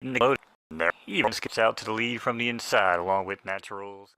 in the load. There, he gets out to the lead from the inside along with Naturals.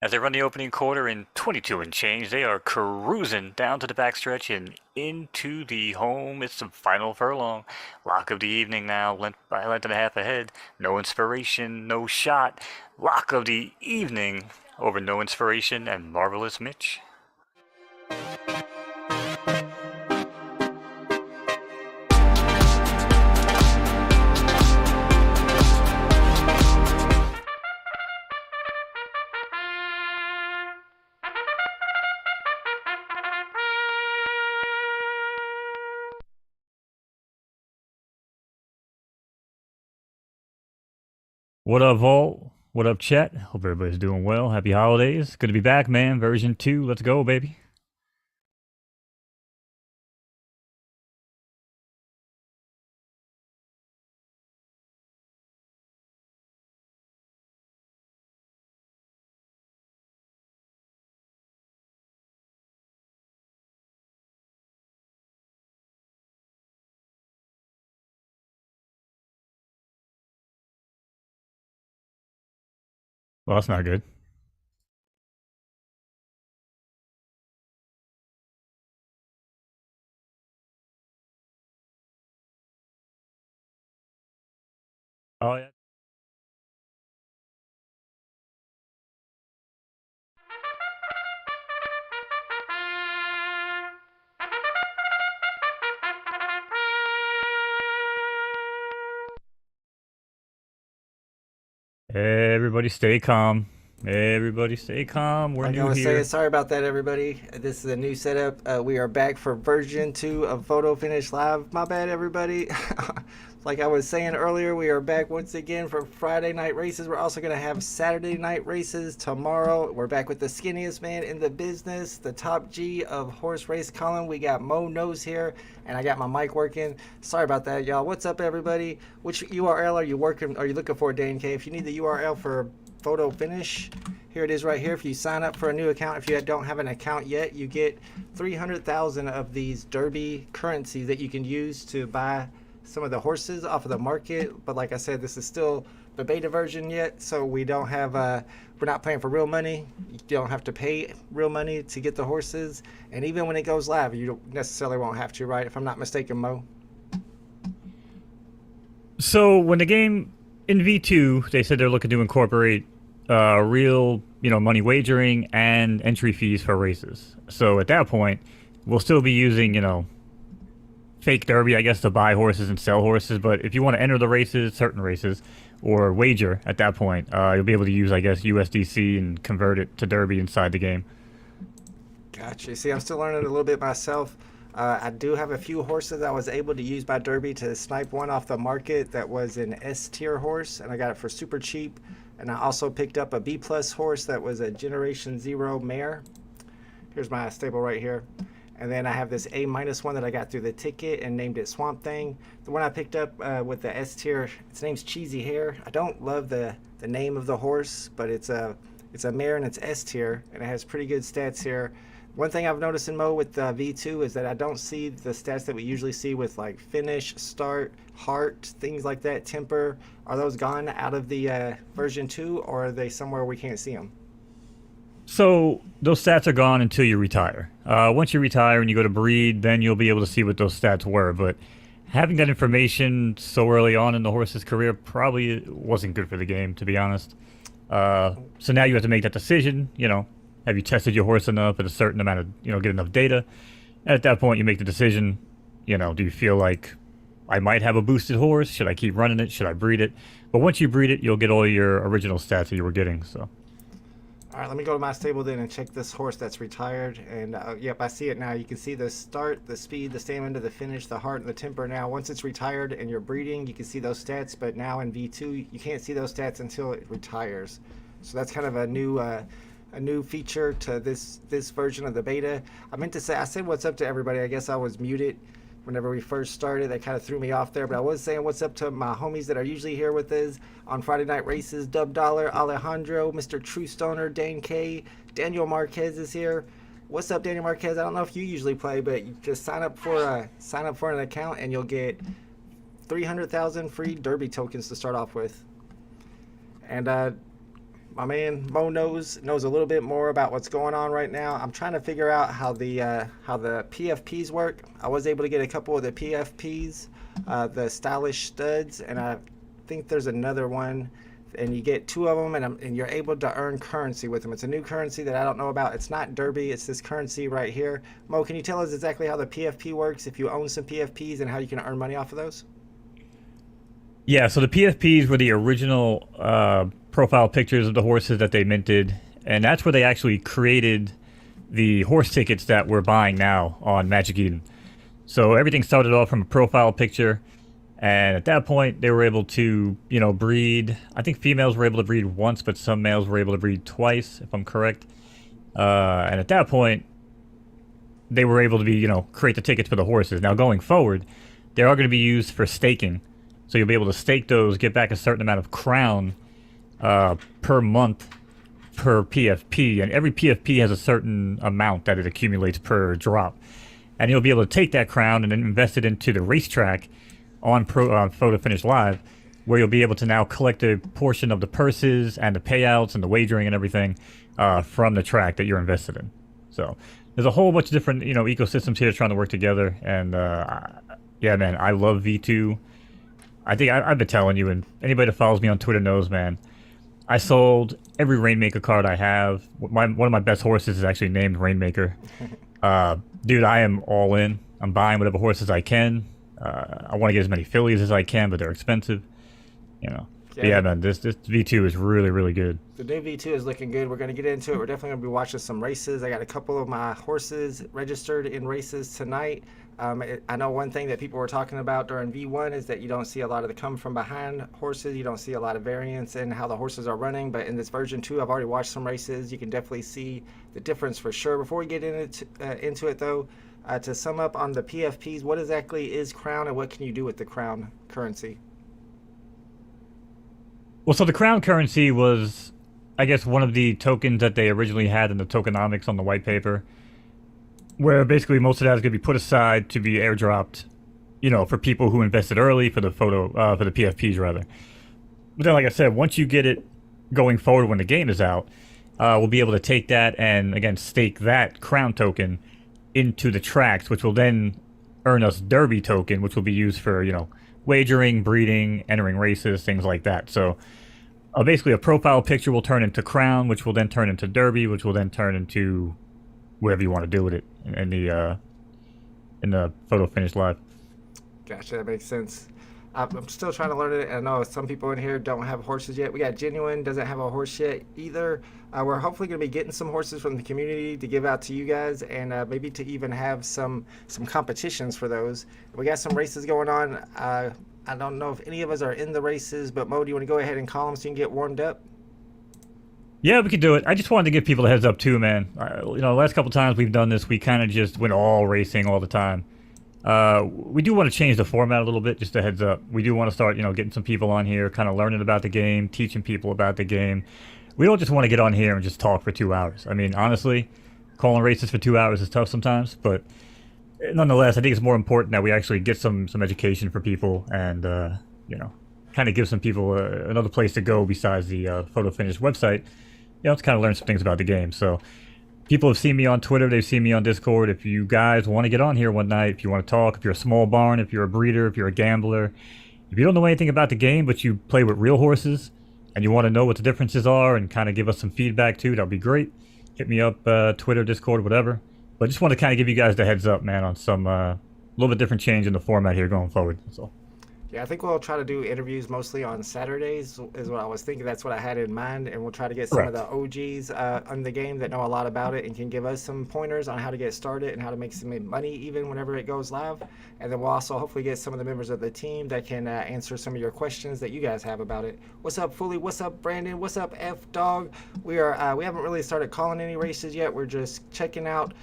As they run the opening quarter in 22 and change, they are cruising down to the backstretch and into the home. It's the final furlong. Lock of the evening now, by a length and a half ahead. No Inspiration, No Shot. Lock of the evening over No Inspiration and Marvelous Mitch. What up, Vol? What up, chat? Hope everybody's doing well. Happy holidays. Good to be back, man. Version 2. Let's go, baby. Well, that's not good. Oh, yeah. Everybody stay calm. Everybody stay calm. We're Like I new was here. saying, sorry about that, everybody. This is a new setup. We are back for version 2 of Photo Finish Live. My bad, everybody. Like I was saying earlier, we are back once again for Friday night races. We're also going to have Saturday night races tomorrow. We're back with the skinniest man in the business, the top G of horse race Colin. We got Knowz here, and I got my mic working. Sorry about that, y'all. What's up, everybody? Which URL are you working? Are you looking for, Dan K? If you need the URL for Photo Finish, here it is right here. If you sign up for a new account, if you don't have an account yet, you get 300,000 of these Derby currencies that you can use to buy some of the horses off of the market. But like I said, this is still the beta version yet, so we don't have we're not playing for real money. You don't have to pay real money to get the horses, and even when it goes live, you don't necessarily won't have to, right? If I'm not mistaken, Mo. So when the game in V2, they said they're looking to incorporate real, money wagering and entry fees for races. So at that point, we'll still be using, fake derby, I guess, to buy horses and sell horses. But if you want to enter the races, certain races, or wager at that point, you'll be able to use, I guess, USDC and convert it to derby inside the game. Gotcha. See, I'm still learning a little bit myself. I do have a few horses I was able to use by Derby to snipe one off the market that was an S tier horse, and I got it for super cheap. And I also picked up a B plus horse that was a Generation Zero mare. Here's my stable right here. And then I have this A minus one that I got through the ticket and named it Swamp Thing. The one I picked up with the S tier, its name's Cheesy Hair. I don't love the name of the horse, but it's a mare and it's S tier, and it has pretty good stats here. One thing I've noticed in Mo with V2 is that I don't see the stats that we usually see with like finish, start, heart, things like that, temper. Are those gone out of the version 2, or are they somewhere we can't see them? So those stats are gone until you retire. Once you retire and you go to breed, then you'll be able to see what those stats were. But having that information so early on in the horse's career probably wasn't good for the game, to be honest. So now you have to make that decision. Have you tested your horse enough at a certain amount of, get enough data? And at that point, you make the decision. Do you feel like I might have a boosted horse? Should I keep running it? Should I breed it? But once you breed it, you'll get all your original stats that you were getting. So. All right, let me go to my stable then and check this horse that's retired. And yep, I see it now. You can see the start, the speed, the stamina, the finish, the heart, and the temper. Now, once it's retired and you're breeding, you can see those stats. But now in V2, you can't see those stats until it retires. So that's kind of a new feature to this version of the beta. I meant to say, I said what's up to everybody. I guess I was muted whenever we first started. That kind of threw me off there. But I was saying what's up to my homies that are usually here with us on Friday Night Races. Dub Dollar, Alejandro, Mr. True Stoner, Dane K, Daniel Marquez is here. What's up, Daniel Marquez? I don't know if you usually play, but you just sign up for an account and you'll get 300,000 free Derby tokens to start off with. And my man Mo knows a little bit more about what's going on right now. I'm trying to figure out how the PFPs work. I was able to get a couple of the PFPs, the stylish studs, and I think there's another one. And you get two of them, and you're able to earn currency with them. It's a new currency that I don't know about. It's not Derby. It's this currency right here. Mo, can you tell us exactly how the PFP works, if you own some PFPs, and how you can earn money off of those? Yeah, so the PFPs were the original profile pictures of the horses that they minted, and that's where they actually created the horse tickets that we're buying now on Magic Eden. So everything started off from a profile picture. And at that point, they were able to, breed. I think females were able to breed once, but some males were able to breed twice, if I'm correct. And at that point, they were able to be, create the tickets for the horses. Now, going forward, they are going to be used for staking. So you'll be able to stake those, get back a certain amount of crown per month per PFP. And every PFP has a certain amount that it accumulates per drop. And you'll be able to take that crown and then invest it into the racetrack on Photo Finish Live, where you'll be able to now collect a portion of the purses and the payouts and the wagering and everything from the track that you're invested in. So there's a whole bunch of different ecosystems here trying to work together. And yeah, man, I love V2. I think I've been telling you, and anybody that follows me on Twitter knows, man, I sold every Rainmaker card I have. One of my best horses is actually named Rainmaker. Dude, I am all in. I'm buying whatever horses I can. I want to get as many fillies as I can, but they're expensive. Yeah, man, this V2 is really, really good. The new V2 is looking good. We're going to get into it. We're definitely going to be watching some races. I got a couple of my horses registered in races tonight. I know one thing that people were talking about during V1 is that you don't see a lot of the come from behind horses. You don't see a lot of variance in how the horses are running. But in this version 2, I've already watched some races. You can definitely see the difference for sure. Before we get into it, though, to sum up on the PFPs, what exactly is Crown and what can you do with the Crown currency? Well, so the Crown currency was, I guess, one of the tokens that they originally had in the tokenomics on the white paper, where basically most of that is going to be put aside to be airdropped, for people who invested early for the for the PFPs rather. But then, like I said, once you get it going forward when the game is out, we'll be able to take that and again stake that Crown token into the tracks, which will then earn us Derby token, which will be used for wagering, breeding, entering races, things like that. So basically a profile picture will turn into Crown, which will then turn into Derby, which will then turn into whatever you want to do with it in the Photo Finish Live. Gotcha, that makes sense. I'm still trying to learn it. I know some people in here don't have horses yet. We got Genuine, doesn't have a horse yet either. We're hopefully going to be getting some horses from the community to give out to you guys, and maybe to even have some competitions for those. We got some races going on. I don't know if any of us are in the races, but Mo, do you want to go ahead and call them so you can get warmed up? Yeah, we could do it. I just wanted to give people a heads up too, man. The last couple times we've done this, we kind of just went all racing all the time. We do want to change the format a little bit, just a heads up. We do want to start, getting some people on here, kind of learning about the game, teaching people about the game. We don't just want to get on here and just talk for 2 hours. I mean, honestly, calling races for 2 hours is tough sometimes, but nonetheless, I think it's more important that we actually get some education for people and, kind of give some people another place to go besides the Photo Finish website, to kind of learn some things about the game. So people have seen me on Twitter, they've seen me on Discord. If you guys want to get on here one night, if you want to talk, if you're a small barn, if you're a breeder, if you're a gambler, if you don't know anything about the game but you play with real horses and you want to know what the differences are and kind of give us some feedback too, that'll be great. Hit me up, Twitter, Discord, whatever. But I just want to kind of give you guys the heads up, man, on some little bit different change in the format here going forward. So. Yeah, I think we'll try to do interviews mostly on Saturdays is what I was thinking. That's what I had in mind, and we'll try to get some of the OGs on the game that know a lot about it and can give us some pointers on how to get started and how to make some money even whenever it goes live. And then we'll also hopefully get some of the members of the team that can answer some of your questions that you guys have about it. What's up, Fully? What's up, Brandon? What's up, F Dog? We haven't really started calling any races yet. We're just checking out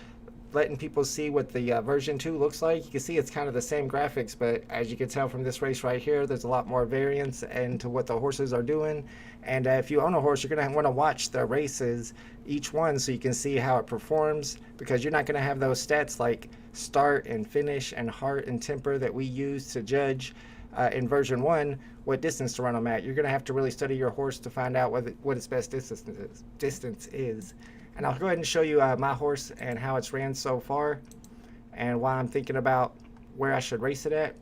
letting people see what the version 2 looks like. You can see it's kind of the same graphics, but as you can tell from this race right here, there's a lot more variance into what the horses are doing. And if you own a horse, you're going to want to watch the races, each one, so you can see how it performs, because you're not going to have those stats like start and finish and heart and temper that we use to judge in version 1 what distance to run them at. You're going to have to really study your horse to find out what its best distance is. And I'll go ahead and show you my horse and how it's ran so far and why I'm thinking about where I should race it at.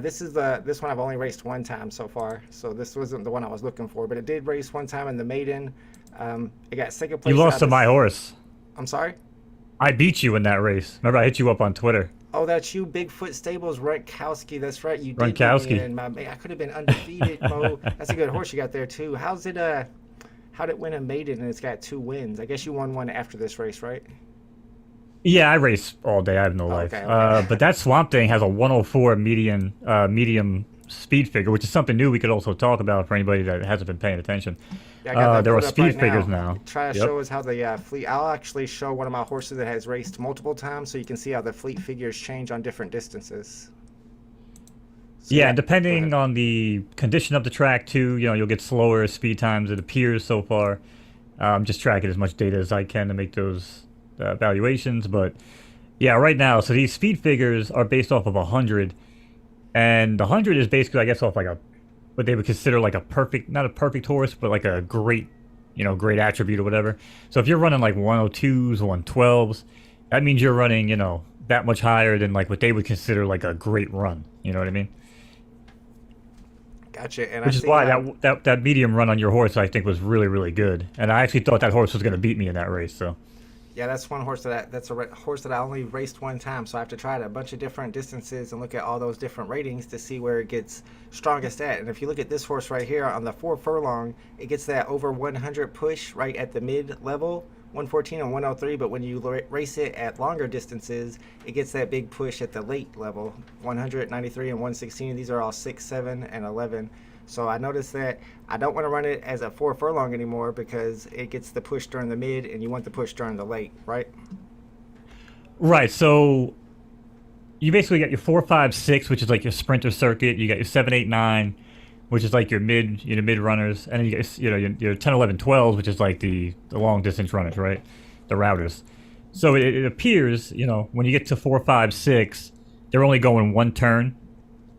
This one I've only raced one time so far, so this wasn't the one I was looking for, but it did race one time in the maiden. It got second place. You lost to my horse. I'm sorry? I beat you in that race. Remember, I hit you up on Twitter. Oh, that's you, Bigfoot Stables, Runkowski. That's right, you did. Runkowski. I could have been undefeated, Mo. That's a good horse you got there too. How'd it win a maiden and it's got 2 wins? I guess you won one after this race, right? Yeah, I race all day. I have no life. Okay. But that Swamp Thing has a 104 medium speed figure, which is something new we could also talk about for anybody that hasn't been paying attention. Yeah, there are speed right figures now. Try to show us how the fleet. I'll actually show one of my horses that has raced multiple times, so you can see how the fleet figures change on different distances. So yeah, and depending on the condition of the track too, you'll get slower speed times. It appears so far. I'm just tracking as much data as I can to make those evaluations. But yeah, right now, so these speed figures are based off of 100, and the 100 is basically, I guess, off like what they would consider like a perfect, not a perfect horse, but like a great, great attribute or whatever. So if you're running like 102s, 112s, that means you're running, that much higher than like what they would consider like a great run. You know what I mean? Gotcha. And which is why that medium run on your horse, I think, was really, really good. And I actually thought that horse was going to beat me in that race. So. Yeah, that's one horse that's a horse that I only raced one time, so I have to try it a bunch of different distances and look at all those different ratings to see where it gets strongest at. And if you look at this horse right here on the 4 furlong, it gets that over 100 push right at the mid level, 114 and 103. But when you race it at longer distances, it gets that big push at the late level, 193 and 116. These are all 6, 7, and 11. So I noticed that I don't want to run it as a 4 furlong anymore because it gets the push during the mid and you want the push during the late, right? Right. So you basically got your 4, 5, 6, which is like your sprinter circuit. You got your 7, 8, 9, which is like your mid runners, and then you get your 10, 11, 12, which is like the long distance runners, right? The routers. So it appears, when you get to 4, 5, 6, they're only going one turn,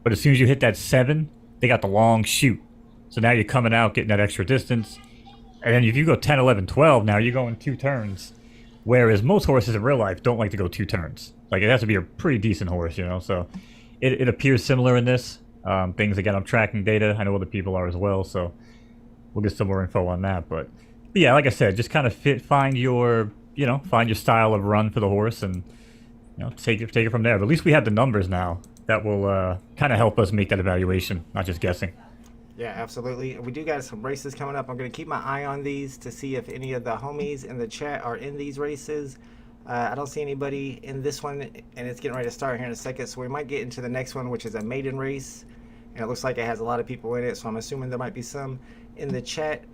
but as soon as you hit that 7, they got the long shoot. So now you're coming out, getting that extra distance. And then if you go 10, 11, 12, now you're going 2 turns. Whereas most horses in real life don't like to go 2 turns. Like, it has to be a pretty decent horse, So it appears similar in this. Things, again, I'm tracking data. I know other people are as well, so we'll get some more info on that. But yeah, like I said, just kind of find your style of run for the horse and, take it from there. But at least we have the numbers now. That will kind of help us make that evaluation, not just guessing. Yeah, absolutely. And we do got some races coming up. I'm going to keep my eye on these to see if any of the homies in the chat are in these races. I don't see anybody in this one, and it's getting ready to start here in a second. So we might get into the next one, which is a maiden race. And it looks like it has a lot of people in it, so I'm assuming there might be some in the chat.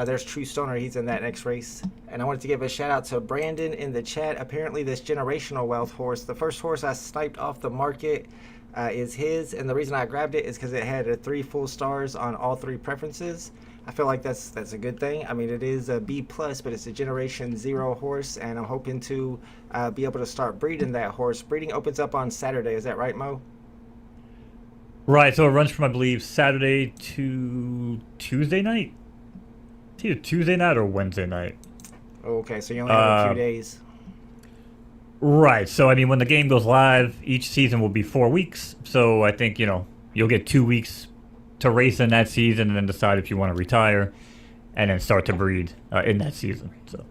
There's True Stoner. He's in that next race. And I wanted to give a shout out to Brandon in the chat. Apparently this Generational Wealth horse, the first horse I sniped off the market, is his, and the reason I grabbed it is because it had 3 full stars on all 3 preferences. I feel like that's a good thing. I mean, it is a B+, but it's a Generation 0 horse, and I'm hoping to be able to start breeding that horse. Breeding opens up on Saturday. Is that right, Mo? Right, so it runs from, I believe, Saturday to Tuesday night? It's either Tuesday night or Wednesday night. Okay, so you only have a few days. Right, so I mean, when the game goes live, each season will be 4 weeks. So I think, you'll get 2 weeks to race in that season and then decide if you want to retire and then start to breed in that season. So.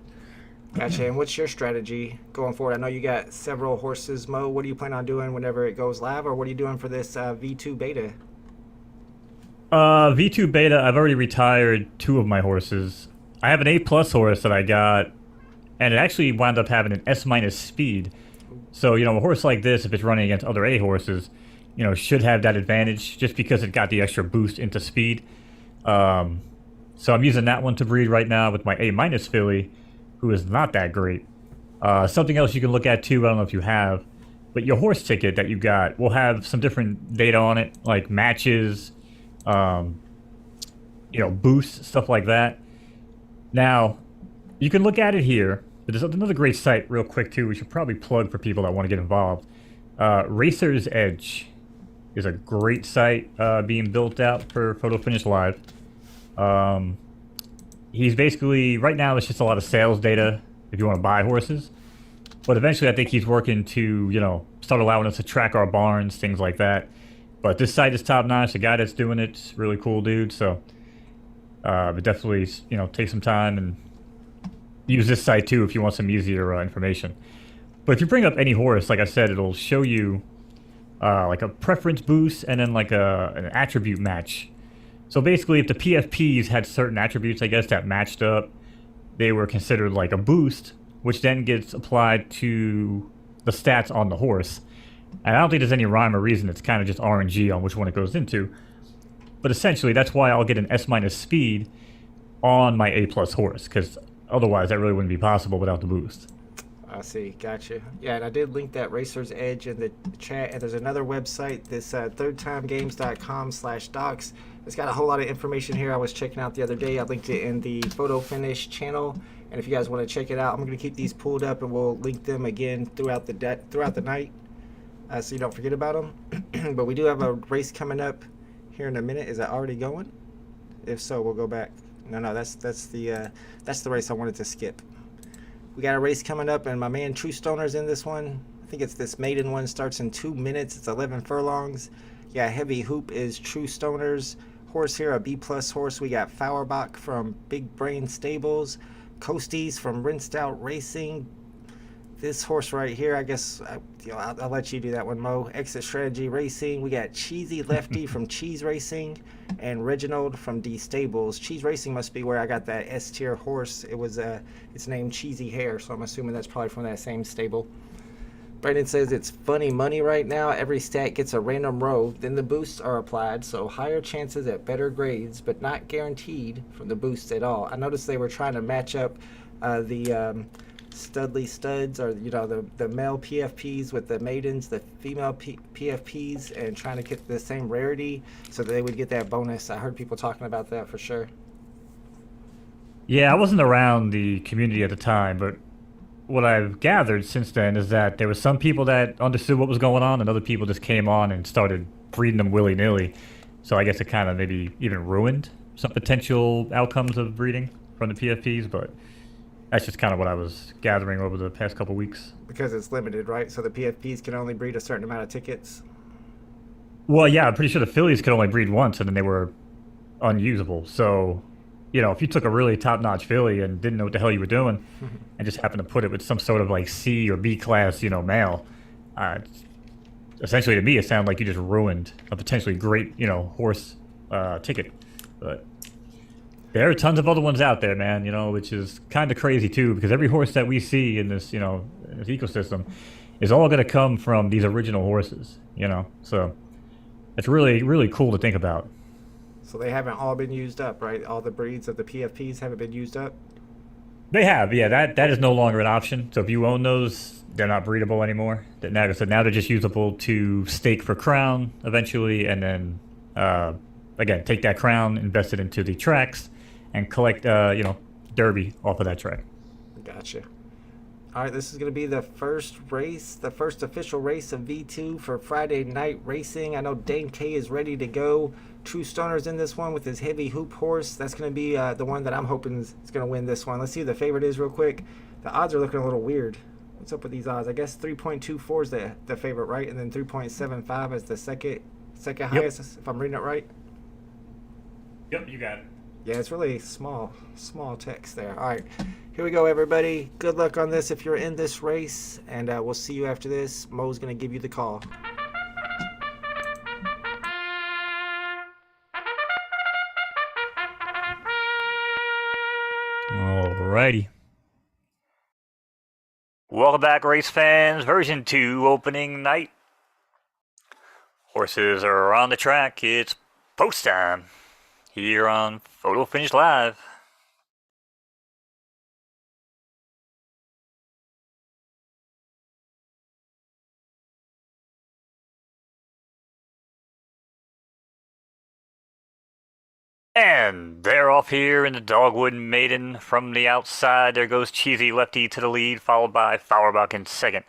Gotcha. And what's your strategy going forward? I know you got several horses, Mo. What do you plan on doing whenever it goes live, or what are you doing for this V2 beta? V2 beta, I've already retired 2 of my horses. I have an A+ horse that I got, and it actually wound up having an S- speed. So, a horse like this, if it's running against other A horses, should have that advantage just because it got the extra boost into speed. So I'm using that one to breed right now with my A- filly, who is not that great. Something else you can look at too, I don't know if you have, but your horse ticket that you got will have some different data on it, like matches, um, boosts, stuff like that. Now, you can look at it here, but there's another great site, real quick too, we should probably plug for people that want to get involved. Racer's Edge is a great site being built out for Photo Finish Live. He's basically, right now it's just a lot of sales data if you want to buy horses. But eventually I think he's working to, start allowing us to track our barns, things like that. But this site is top notch. The guy that's doing it's really cool dude. So, but definitely, take some time and use this site too if you want some easier information. But if you bring up any horse, like I said, it'll show you like a preference boost and then like an attribute match. So basically, if the PFPs had certain attributes, I guess, that matched up, they were considered like a boost, which then gets applied to the stats on the horse. And I don't think there's any rhyme or reason. It's kind of just RNG on which one it goes into. But essentially, that's why I'll get an S- speed on my A+ horse, because otherwise that really wouldn't be possible without the boost. I see, gotcha. Yeah, and I did link that Racer's Edge in the chat, and there's another website, this thirdtimegames.com/docs. It's got a whole lot of information here I was checking out the other day. I linked it in the Photo Finish channel, and if you guys want to check it out, I'm going to keep these pulled up, and we'll link them again throughout the night, so you don't forget about them. But we do have a race coming up here in a minute. Is that already going? If so, we'll go back. No, that's the race I wanted to skip. We got a race coming up, and my man True Stoner's in this one. I think it's this maiden one, starts in 2 minutes. It's 11 furlongs. Yeah, Heavy Hoop is True Stoner's horse here, a B+ horse. We got Fauerbach from Big Brain Stables, Coasties from Rinsed Out Racing. This horse right here, I guess, I'll let you do that one, Mo. Exit Strategy Racing. We got Cheesy Lefty from Cheese Racing and Reginald from D Stables. Cheese Racing must be where I got that S-tier horse. It's named Cheesy Hair, so I'm assuming that's probably from that same stable. Brandon says it's funny money right now. Every stat gets a random row, then the boosts are applied, so higher chances at better grades, but not guaranteed from the boosts at all. I noticed they were trying to match up the Studley studs, or the male PFPs with the maidens, the female PFPs, and trying to get the same rarity so that they would get that bonus. I heard people talking about that for sure. Yeah, I wasn't around the community at the time, but what I've gathered since then is that there were some people that understood what was going on, and other people just came on and started breeding them willy-nilly. So I guess it kind of maybe even ruined some potential outcomes of breeding from the PFPs, but that's just kind of what I was gathering over the past couple weeks. Because it's limited, right? So the PFPs can only breed a certain amount of tickets? Well, yeah, I'm pretty sure the fillies could only breed once, and then they were unusable. So, if you took a really top-notch filly and didn't know what the hell you were doing, and just happened to put it with some sort of like C or B class, male, essentially to me it sounded like you just ruined a potentially great, horse ticket. But there are tons of other ones out there, man, which is kind of crazy too, because every horse that we see in this, in this ecosystem is all going to come from these original horses, So it's really, really cool to think about. So they haven't all been used up, right? All the breeds of the PFPs haven't been used up? They have, yeah. That is no longer an option. So if you own those, they're not breedable anymore. Now they're just usable to stake for crown eventually, and then again take that crown, invest it into the tracks, and collect Derby off of that track. Gotcha. All right, this is going to be the first race, the first official race of V2 for Friday night racing. I know Dane K is ready to go. True Stoner's in this one with his Heavy Hoop horse. That's going to be the one that I'm hoping is going to win this one. Let's see who the favorite is real quick. The odds are looking a little weird. What's up with these odds? I guess 3.24 is the favorite, right? And then 3.75 is the second highest, if I'm reading it right. Yep, you got it. Yeah, it's really small text there. All right, here we go, everybody. Good luck on this if you're in this race, and we'll see you after this. Mo's going to give you the call. Alrighty. Welcome back, race fans. Version 2 opening night. Horses are on the track. It's post time here on Photo Finish Live. And they're off here in the Dogwood Maiden. From the outside, there goes Cheesy Lefty to the lead, followed by Fauerbach in second.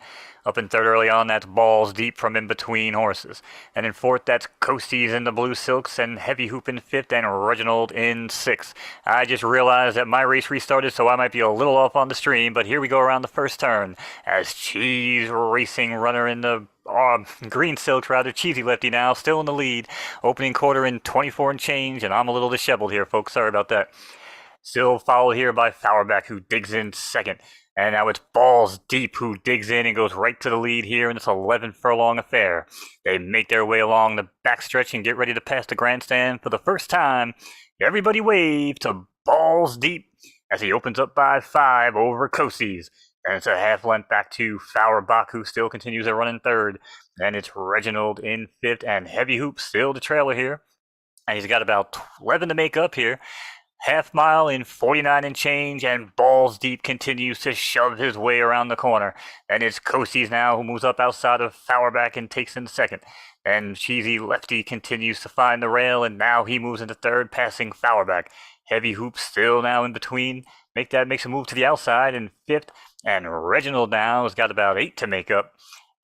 Up in third early on, that's Balls Deep from in between horses. And in fourth, that's Coasties in the Blue Silks, and Heavy Hoop in fifth, and Reginald in sixth. I just realized that my race restarted, so I might be a little off on the stream, but here we go around the first turn. As Cheese Racing runner in the green silks, rather, Cheesy Lefty now, still in the lead. Opening quarter in 24 and change, and I'm a little disheveled here, folks. Sorry about that. Still followed here by Fauerbach, who digs in second. And now it's Balls Deep, who digs in and goes right to the lead here in this 11-furlong affair. They make their way along the backstretch and get ready to pass the grandstand for the first time. Everybody wave to Balls Deep as he opens up by 5 over Coasties. And it's a half length back to Fauerbach, who still continues to run in third. And it's Reginald in fifth, and Heavy Hoop still the trailer here. And he's got about 11 to make up here. Half mile in 49 and change, and Balls Deep continues to shove his way around the corner. And it's Coasties now who moves up outside of Fauerbach and takes in second. And Cheesy Lefty continues to find the rail, and now he moves into third, passing Fauerbach. Heavy Hoop still now in between. Makes a move to the outside in fifth, and Reginald now has got about 8 to make up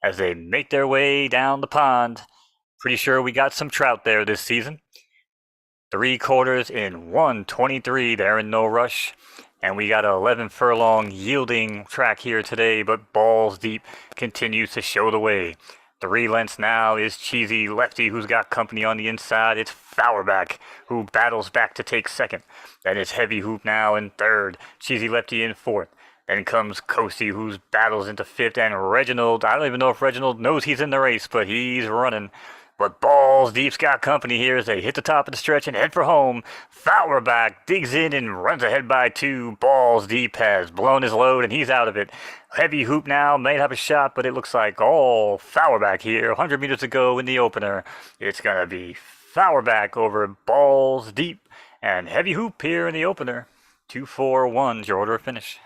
as they make their way down the pond. Pretty sure we got some trout there this season. 3 quarters in 1:23. They're in no rush. And we got an 11-furlong yielding track here today, but Balls Deep continues to show the way. 3 lengths now is Cheesy Lefty, who's got company on the inside. It's Fauerbach, who battles back to take second. Then it's Heavy Hoop now in third. Cheesy Lefty in fourth. Then comes Coasty, who battles into fifth. And Reginald, I don't even know if Reginald knows he's in the race, but he's running. But Balls Deep's got company here as they hit the top of the stretch and head for home. Fauerbach digs in and runs ahead by 2. Balls Deep has blown his load and he's out of it. Heavy Hoop now may have a shot, but it looks like all Fauerbach here. 100 meters to go in the opener. It's going to be Fauerbach over Balls Deep and Heavy Hoop here in the opener. 2-4-1's your order of finish.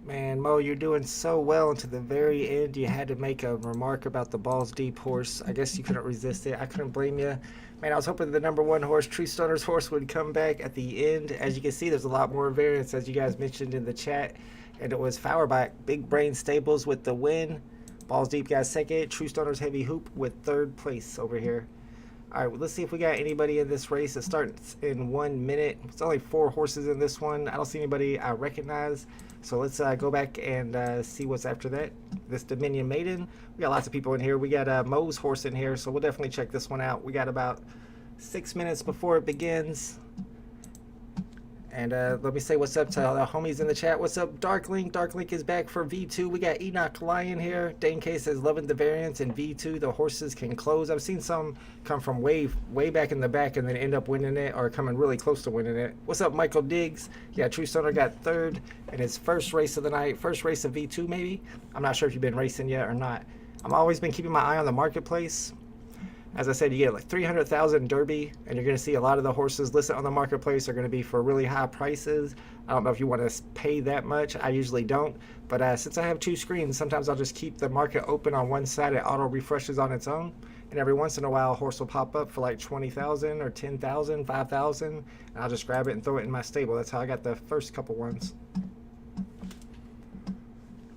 Man, Mo, you're doing so well until the very end. You had to make a remark about the Balls Deep horse. I guess you couldn't resist it. I couldn't blame you. Man, I was hoping the number 1 horse, True Stoner's horse, would come back at the end. As you can see, there's a lot more variance, as you guys mentioned in the chat. And it was Fauerbach, Big Brain Stables with the win. Balls Deep got second. True Stoner's Heavy Hoop with third place over here. All right, well, let's see if we got anybody in this race. It starts in 1 minute. It's only 4 horses in this one. I don't see anybody I recognize. So let's go back and see what's after that. This Dominion Maiden. We got lots of people in here. We got Mo's horse in here, so we'll definitely check this one out. We got about 6 minutes before it begins. And let me say what's up to the homies in the chat. What's up, Darklink? Darklink is back for V2. We got Enoch Lion here. Dane K says, loving the variants in V2. The horses can close. I've seen some come from way back in the back and then end up winning it or coming really close to winning it. What's up, Michael Diggs? Yeah, True Stoner got third in his first race of the night. First race of V2, maybe? I'm not sure if you've been racing yet or not. I've always been keeping my eye on the marketplace. As I said, you get like 300,000 Derby, and you're going to see a lot of the horses listed on the marketplace are going to be for really high prices. I don't know if you want to pay that much. I usually don't. But since I have 2 screens, sometimes I'll just keep the market open on one side. It auto refreshes on its own. And every once in a while, a horse will pop up for like 20,000 or 10,000, 5,000. And I'll just grab it and throw it in my stable. That's how I got the first couple ones.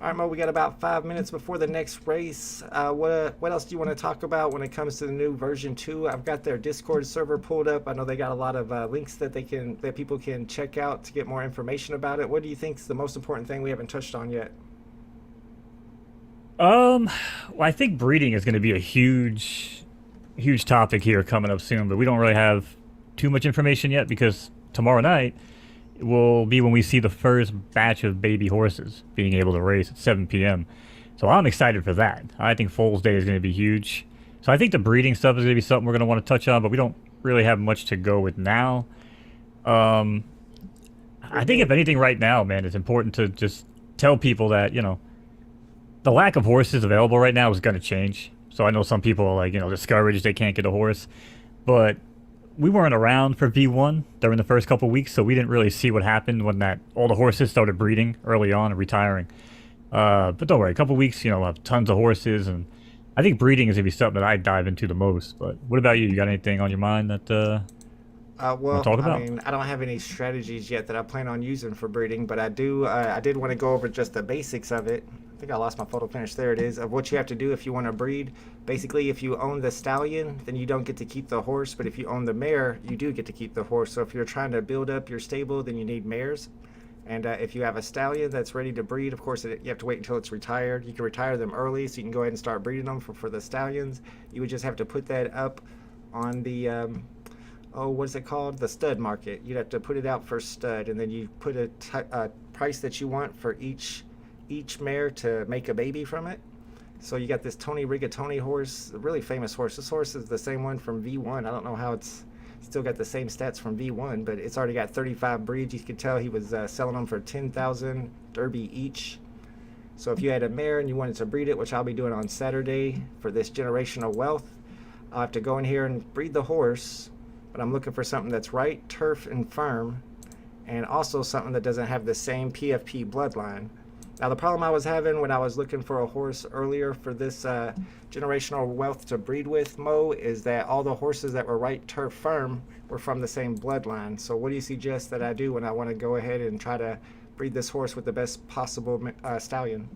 All right, Mo, we got about 5 minutes before the next race. What else do you want to talk about when it comes to the new version 2? I've got their Discord server pulled up. I know they got a lot of links that people can check out to get more information about it. What do you think is the most important thing we haven't touched on yet? Well, I think breeding is going to be a huge topic here coming up soon, but we don't really have too much information yet because tomorrow night will be when we see the first batch of baby horses being able to race at 7 p.m. So I'm excited for that. I think Foals Day is going to be huge. So I think the breeding stuff is going to be something we're going to want to touch on, but we don't really have much to go with now. I think if anything right now, man, it's important to just tell people that, the lack of horses available right now is going to change. So I know some people are like, discouraged they can't get a horse, but we weren't around for V1 during the first couple weeks, so we didn't really see what happened when all the horses started breeding early on and retiring. But don't worry, a couple weeks, we'll have tons of horses, and I think breeding is going to be something that I dive into the most. But what about you? You got anything on your mind that Well, talk I about? mean, I don't have any strategies yet that I plan on using for breeding, but I do. I did want to go over just the basics of it. I think I lost my photo finish. There it is. Of what you have to do if you want to breed. Basically, if you own the stallion, then you don't get to keep the horse. But if you own the mare, you do get to keep the horse. So if you're trying to build up your stable, then you need mares. And if you have a stallion that's ready to breed, of course, you have to wait until it's retired. You can retire them early, so you can go ahead and start breeding them for the stallions. You would just have to put that up on the oh, what is it called? The stud market. You'd have to put it out for stud, and then you put a price that you want for each mare to make a baby from it. So you got this Tony Rigatoni horse, a really famous horse. This horse is the same one from V1. I don't know how it's still got the same stats from V1, but it's already got 35 breeds. You could tell he was selling them for 10,000 Derby each. So if you had a mare and you wanted to breed it, which I'll be doing on Saturday for this generational wealth, I'll have to go in here and breed the horse. But I'm looking for something that's right, turf, and firm, and also something that doesn't have the same PFP bloodline. Now, the problem I was having when I was looking for a horse earlier for this generational wealth to breed with, Mo, is that all the horses that were right, turf, firm were from the same bloodline. So what do you suggest that I do when I want to go ahead and try to breed this horse with the best possible stallion?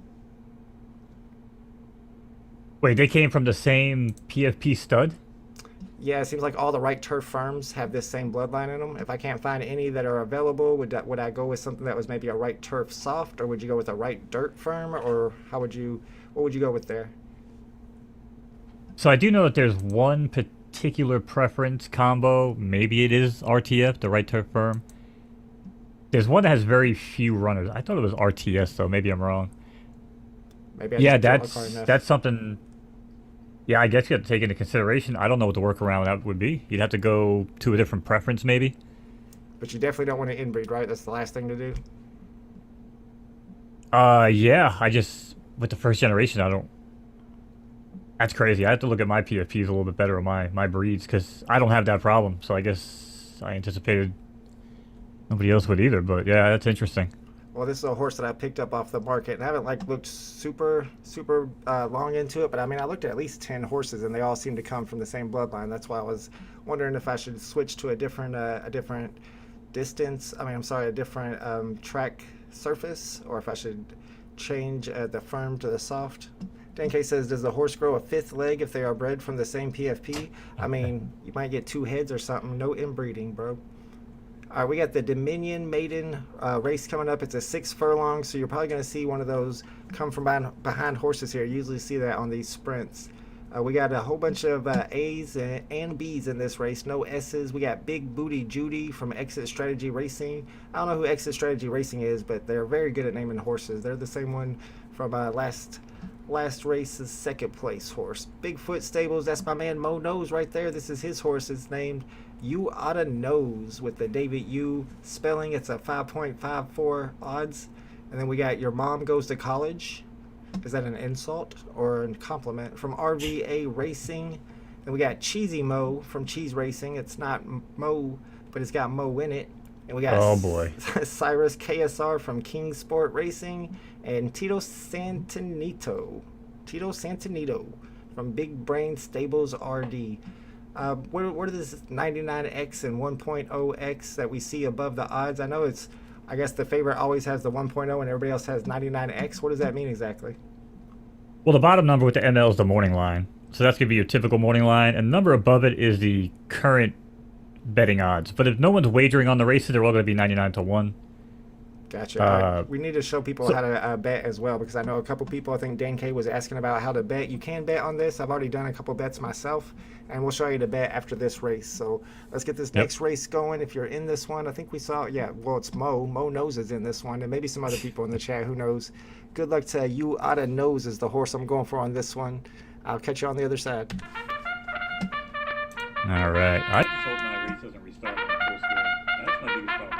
Wait, they came from the same PFP stud? Yeah, it seems like all the right turf firms have this same bloodline in them. If I can't find any that are available, would I go with something that was maybe a right turf soft, or would you go with a right dirt firm, or what would you go with there? So I do know that there's one particular preference combo. Maybe it is RTF, the right turf firm. There's one that has very few runners. I thought it was RTS, though. Maybe I'm wrong. Maybe Yeah, that's something. Yeah, I guess you have to take into consideration. I don't know what the workaround that would be. You'd have to go to a different preference, maybe. But you definitely don't want to inbreed, right? That's the last thing to do. Yeah. With the first generation, I don't. That's crazy. I have to look at my PFPs a little bit better on my breeds because I don't have that problem. So I guess I anticipated nobody else would either. But yeah, that's interesting. Well, this is a horse that I picked up off the market, and I haven't looked super long into it. But I mean, I looked at least 10 horses, and they all seem to come from the same bloodline. That's why I was wondering if I should switch to a different distance. I mean, I'm sorry, a different track surface, or if I should change the firm to the soft. Dan K says, does the horse grow a fifth leg if they are bred from the same PFP? I mean, you might get two heads or something. No inbreeding, bro. All right, we got the Dominion Maiden race coming up. It's a 6 furlong, so you're probably going to see one of those come from behind horses here. You usually see that on these sprints. We got a whole bunch of A's and B's in this race, no S's. We got Big Booty Judy from Exit Strategy Racing. I don't know who Exit Strategy Racing is, but they're very good at naming horses. They're the same one from last race's second place horse. Bigfoot Stables, that's my man Mo Knowz right there. This is his horse. It's named You Oughta Knowz with the David U spelling. It's a 5.54 odds. And then we got Your Mom Goes to College. Is that an insult or a compliment? From RVA Racing. Then we got Cheesy Mo from Cheese Racing. It's not Mo, but it's got Mo in it. And we got Oh boy. Cyrus KSR from King Sport Racing and Tito Santanito from Big Brain Stables RD. What is this 99X and 1.0X that we see above the odds? I guess the favorite always has the 1.0 and everybody else has 99X. What does that mean exactly? Well, the bottom number with the ML is the morning line. So that's going to be your typical morning line. And the number above it is the current betting odds. But if no one's wagering on the races, they're all going to be 99-1. Gotcha. Right. We need to show people how to bet as well, because I know a couple people, I think Dan K was asking about how to bet. You can bet on this. I've already done a couple bets myself, and we'll show you the bet after this race. So let's get this next race going. If you're in this one, I think we saw, it's Mo. Mo Knowz is in this one, and maybe some other people in the chat, who knows. Good luck to You Oughta Knowz is the horse I'm going for on this one. I'll catch you on the other side. All right. I just hope my race doesn't restart on the full screen. That's my biggest problem.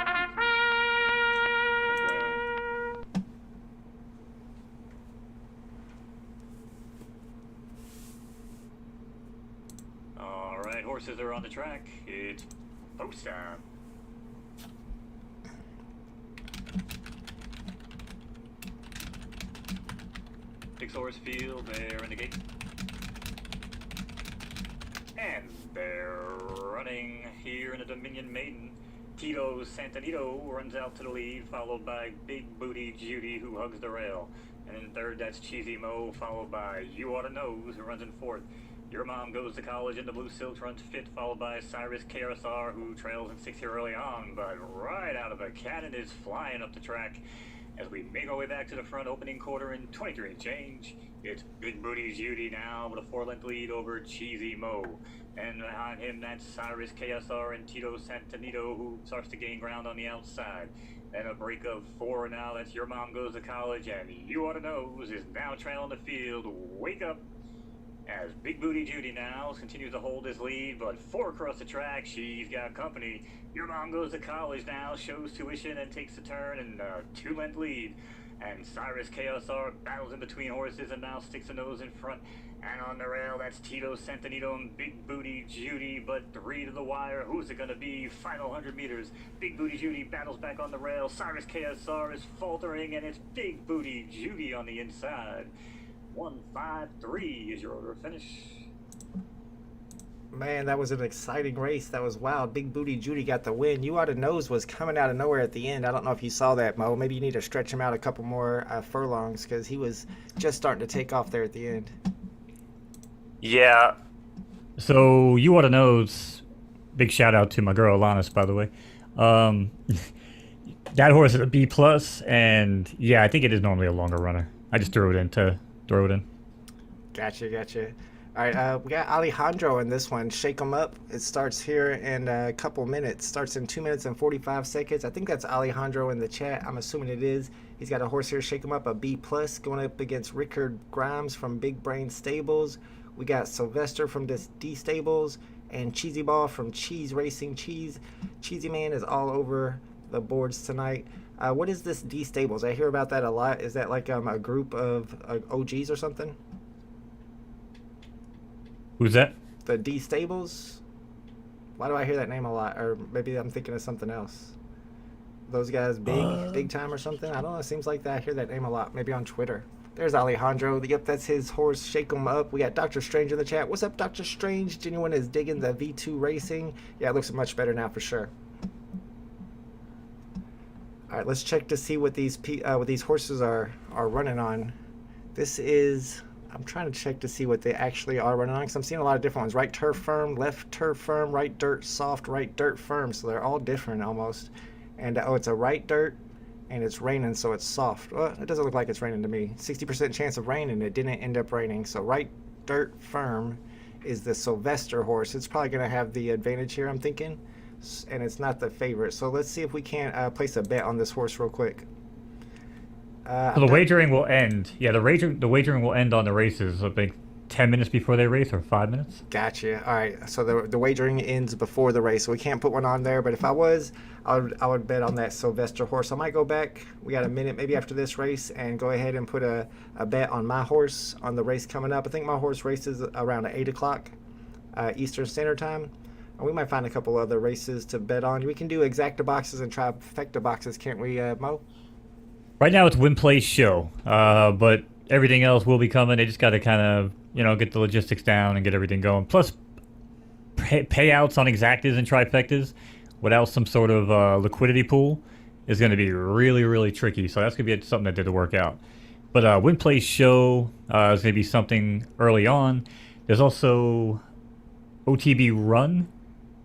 All right, horses are on the track. It's post time. Horse field, they're in the gate. And they're running here in the Dominion Maiden. Tito Santanito runs out to the lead, followed by Big Booty Judy, who hugs the rail. And in third, that's Cheesy Mo, followed by You Oughta Knowz, who runs in fourth. Your Mom Goes to College in the Blue Silks runs fifth, followed by Cyrus KSR, who trails in sixth here early on, but right out of a cannon is flying up the track. As we make our way back to the front opening quarter in 23 and change, it's Big Booty Judy now with a 4-length lead over Cheesy Mo. And behind him, that's Cyrus KSR and Tito Santanito, who starts to gain ground on the outside. Then a break of 4 now, that's Your Mom Goes to College, and You Oughta Knowz is now trailing the field. Wake up! As Big Booty Judy now continues to hold his lead, but 4 across the track, she's got company. Your Mom Goes to College now shows tuition and takes a turn in a 2-length lead. And Cyrus KSR battles in between horses and now sticks a nose in front. And on the rail, that's Tito Santanito and Big Booty Judy, but 3 to the wire. Who's it going to be? Final 100 meters. Big Booty Judy battles back on the rail. Cyrus KSR is faltering, and it's Big Booty Judy on the inside. 1-5-3 is your order of finish. Man, that was an exciting race. That was wild. Big Booty Judy got the win. You Oughta Knowz was coming out of nowhere at the end. I don't know if you saw that, Mo. Maybe you need to stretch him out a couple more furlongs because he was just starting to take off there at the end. Yeah. So You Oughta Knowz, big shout out to my girl Alanis, by the way. That horse is a B plus, and yeah, I think it is normally a longer runner. I just threw it in to throw it in. Gotcha. All right, we got Alejandro in this one. Shake 'em up. It starts here in a couple minutes. Starts in 2 minutes and 45 seconds. I think that's Alejandro in the chat. I'm assuming it is. He's got a horse here, Shake 'em up, a B plus, going up against Rickard Grimes from Big Brain Stables. We got Sylvester from this D Stables and Cheesy Ball from Cheese Racing. Cheesy Man is all over the boards tonight. What is this D Stables? I hear about that a lot. Is that like a group of OGs or something? Who's that? The D Stables? Why do I hear that name a lot? Or maybe I'm thinking of something else. Those guys big time or something? I don't know. It seems like that. I hear that name a lot. Maybe on Twitter. There's Alejandro. Yep, that's his horse. Shake 'em up. We got Dr. Strange in the chat. What's up, Dr. Strange? Genuine is digging the V2 racing. Yeah, it looks much better now for sure. All right, let's check to see what these horses are running on. This is, I'm trying to check to see what they actually are running on because I'm seeing a lot of different ones. Right turf firm, left turf firm, right dirt soft, right dirt firm. So they're all different almost. And oh, it's a right dirt and it's raining, so it's soft. Well, it doesn't look like it's raining to me. 60% chance of rain, and it didn't end up raining. So right dirt firm is the Sylvester horse. It's probably going to have the advantage here, I'm thinking. And it's not the favorite. So let's see if we can't place a bet on this horse real quick. So the wagering will end. Yeah, the wagering will end on the races, I think 10 minutes before they race or 5 minutes. Gotcha. All right. So the wagering ends before the race, so we can't put one on there. But if I was, I would bet on that Sylvester horse. I might go back. We got a minute maybe after this race and go ahead and put a bet on my horse on the race coming up. I think my horse races around 8 o'clock Eastern Standard Time. And we might find a couple other races to bet on. We can do exacta boxes and trifecta boxes, can't we, Mo? Right now it's win, play, show, but everything else will be coming. They just got to kind of, get the logistics down and get everything going. Plus, payouts on exactas and trifectas without some sort of liquidity pool is going to be really, really tricky. So that's going to be something that did to work out. But win, play, show is going to be something early on. There's also OTB Run.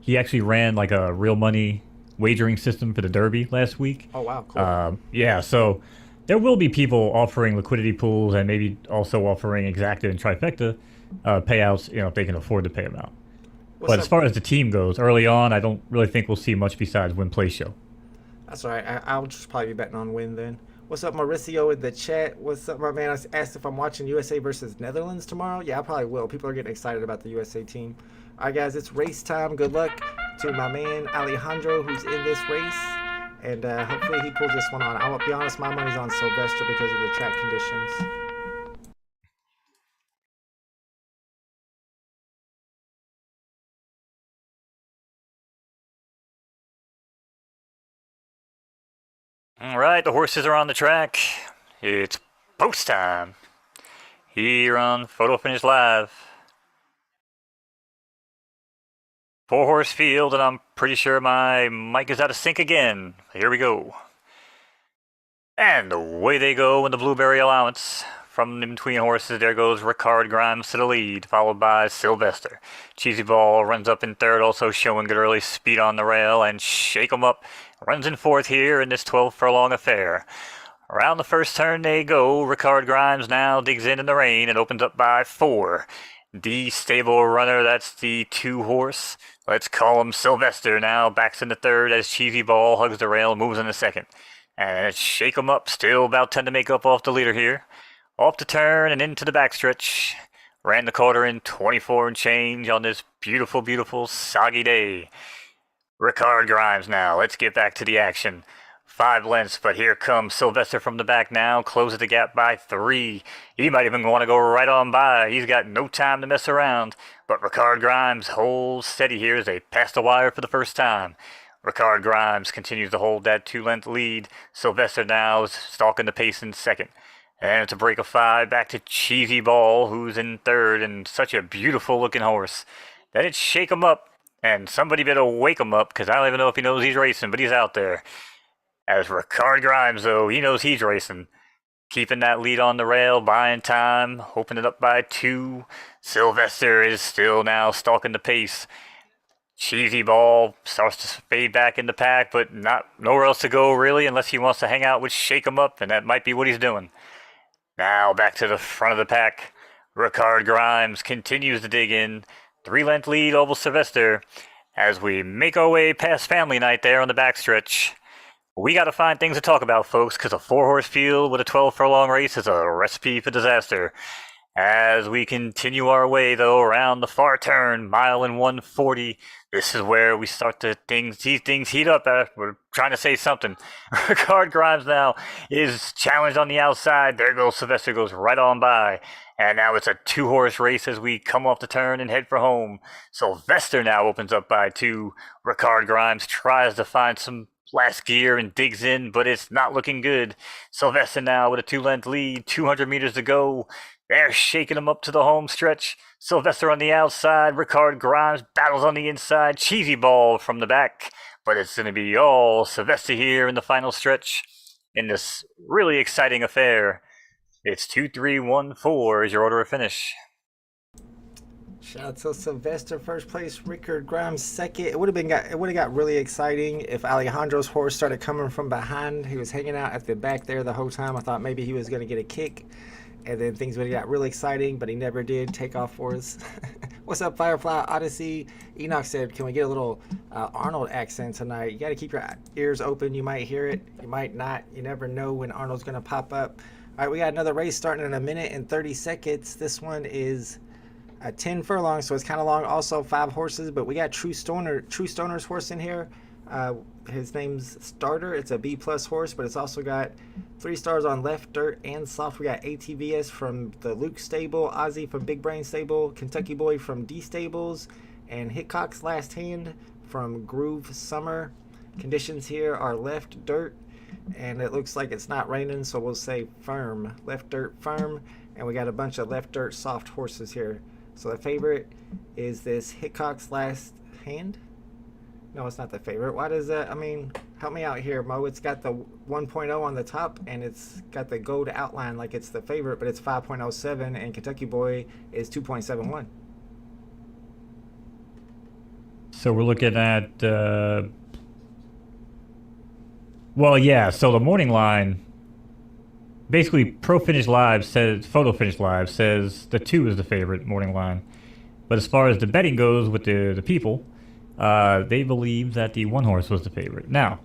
He actually ran like a real money wagering system for the Derby last week. Oh, wow. Cool. Yeah, so there will be people offering liquidity pools and maybe also offering exacta and trifecta payouts, if they can afford to pay them out. But as far as the team goes, early on, I don't really think we'll see much besides win, play, show. That's all right. I'll just probably be betting on win then. What's up, Mauricio in the chat? What's up, my man? I asked if I'm watching USA versus Netherlands tomorrow. Yeah, I probably will. People are getting excited about the USA team. All right, guys, it's race time. Good luck to my man Alejandro, who's in this race. And hopefully he pulls this one on. I'll be honest, my money's on Sylvester because of the track conditions. All right, the horses are on the track. It's post time here on Photo Finish Live. 4-horse field, and I'm pretty sure my mic is out of sync again. Here we go. And away they go in the Blueberry Allowance. From in between horses, there goes Ricard Grimes to the lead, followed by Sylvester. Cheesy Ball runs up in third, also showing good early speed on the rail, and Shake 'em Up runs in fourth here in this 12 furlong affair. Around the first turn they go. Ricard Grimes now digs in the rain and opens up by 4. The stable runner, that's the 2-horse. Let's call him Sylvester now, backs in the third as Cheesy Ball hugs the rail, moves in the second. And it's Shake 'em Up, still about 10 to make up off the leader here. Off the turn and into the backstretch. Ran the quarter in 24 and change on this beautiful, beautiful soggy day. Ricard Grimes now, let's get back to the action. 5 lengths, but here comes Sylvester from the back now, closes the gap by 3. He might even want to go right on by. He's got no time to mess around. But Ricard Grimes holds steady here as they pass the wire for the first time. Ricard Grimes continues to hold that 2-length lead. Sylvester now is stalking the pace in second. And it's a break of 5 back to Cheesy Ball, who's in third, and such a beautiful looking horse. Then it's Shake 'em Up, and somebody better wake him up, because I don't even know if he knows he's racing, but he's out there. As Ricard Grimes, though, he knows he's racing. Keeping that lead on the rail, buying time, opening it up by 2. Sylvester is still now stalking the pace. Cheesy Ball starts to fade back in the pack, but nowhere else to go, really, unless he wants to hang out with Shake 'em Up, and that might be what he's doing. Now back to the front of the pack. Ricard Grimes continues to dig in. 3-length lead over Sylvester as we make our way past Family Night there on the backstretch. We got to find things to talk about, folks, because a 4-horse field with a 12 furlong race is a recipe for disaster. As we continue our way, though, around the far turn, mile and 140, this is where we start to see things heat up. We're trying to say something. Ricard Grimes now is challenged on the outside. There goes Sylvester, goes right on by. And now it's a 2-horse race as we come off the turn and head for home. Sylvester now opens up by 2. Ricard Grimes tries to find some last gear and digs in, but it's not looking good. Sylvester now with a 2-length lead, 200 meters to go. They're shaking him up to the home stretch. Sylvester on the outside. Ricard Grimes battles on the inside. Cheesy Ball from the back. But it's going to be all Sylvester here in the final stretch in this really exciting affair. It's 2-3-1-4 is your order of finish. Shout out to Sylvester first place, Ricard Grimes second. It would have got really exciting if Alejandro's horse started coming from behind. He was hanging out at the back there the whole time. I thought maybe he was going to get a kick, and then things would have got really exciting, but he never did take off for us. What's up, Firefly Odyssey? Enoch said, can we get a little Arnold accent tonight? You got to keep your ears open. You might hear it. You might not. You never know when Arnold's going to pop up. All right, we got another race starting in 1 minute and 30 seconds. This one is 10 furlongs, so it's kind of long. Also 5 horses, but we got True Stoner's horse in here. His name's Starter. It's a B+ horse, but it's also got 3 stars on Left Dirt and Soft. We got ATVS from the Luke stable, Ozzy from Big Brain stable, Kentucky Boy from D stables, and Hickok's Last Hand from Groove Summer. Conditions here are Left Dirt, and it looks like it's not raining, so we'll say firm. Left Dirt firm, and we got a bunch of Left Dirt soft horses here. So the favorite is this Hickok's Last Hand. No, it's not the favorite. Why does that? I mean, help me out here, Mo. It's got the 1.0 on the top, and it's got the gold outline like it's the favorite, but it's 5.07, and Kentucky Boy is 2.71. So we're looking at, well, yeah, so the morning line, basically Pro Finish Live says, Photo Finish Live says the 2 is the favorite morning line. But as far as the betting goes with the people, they believe that the 1 horse was the favorite. Now,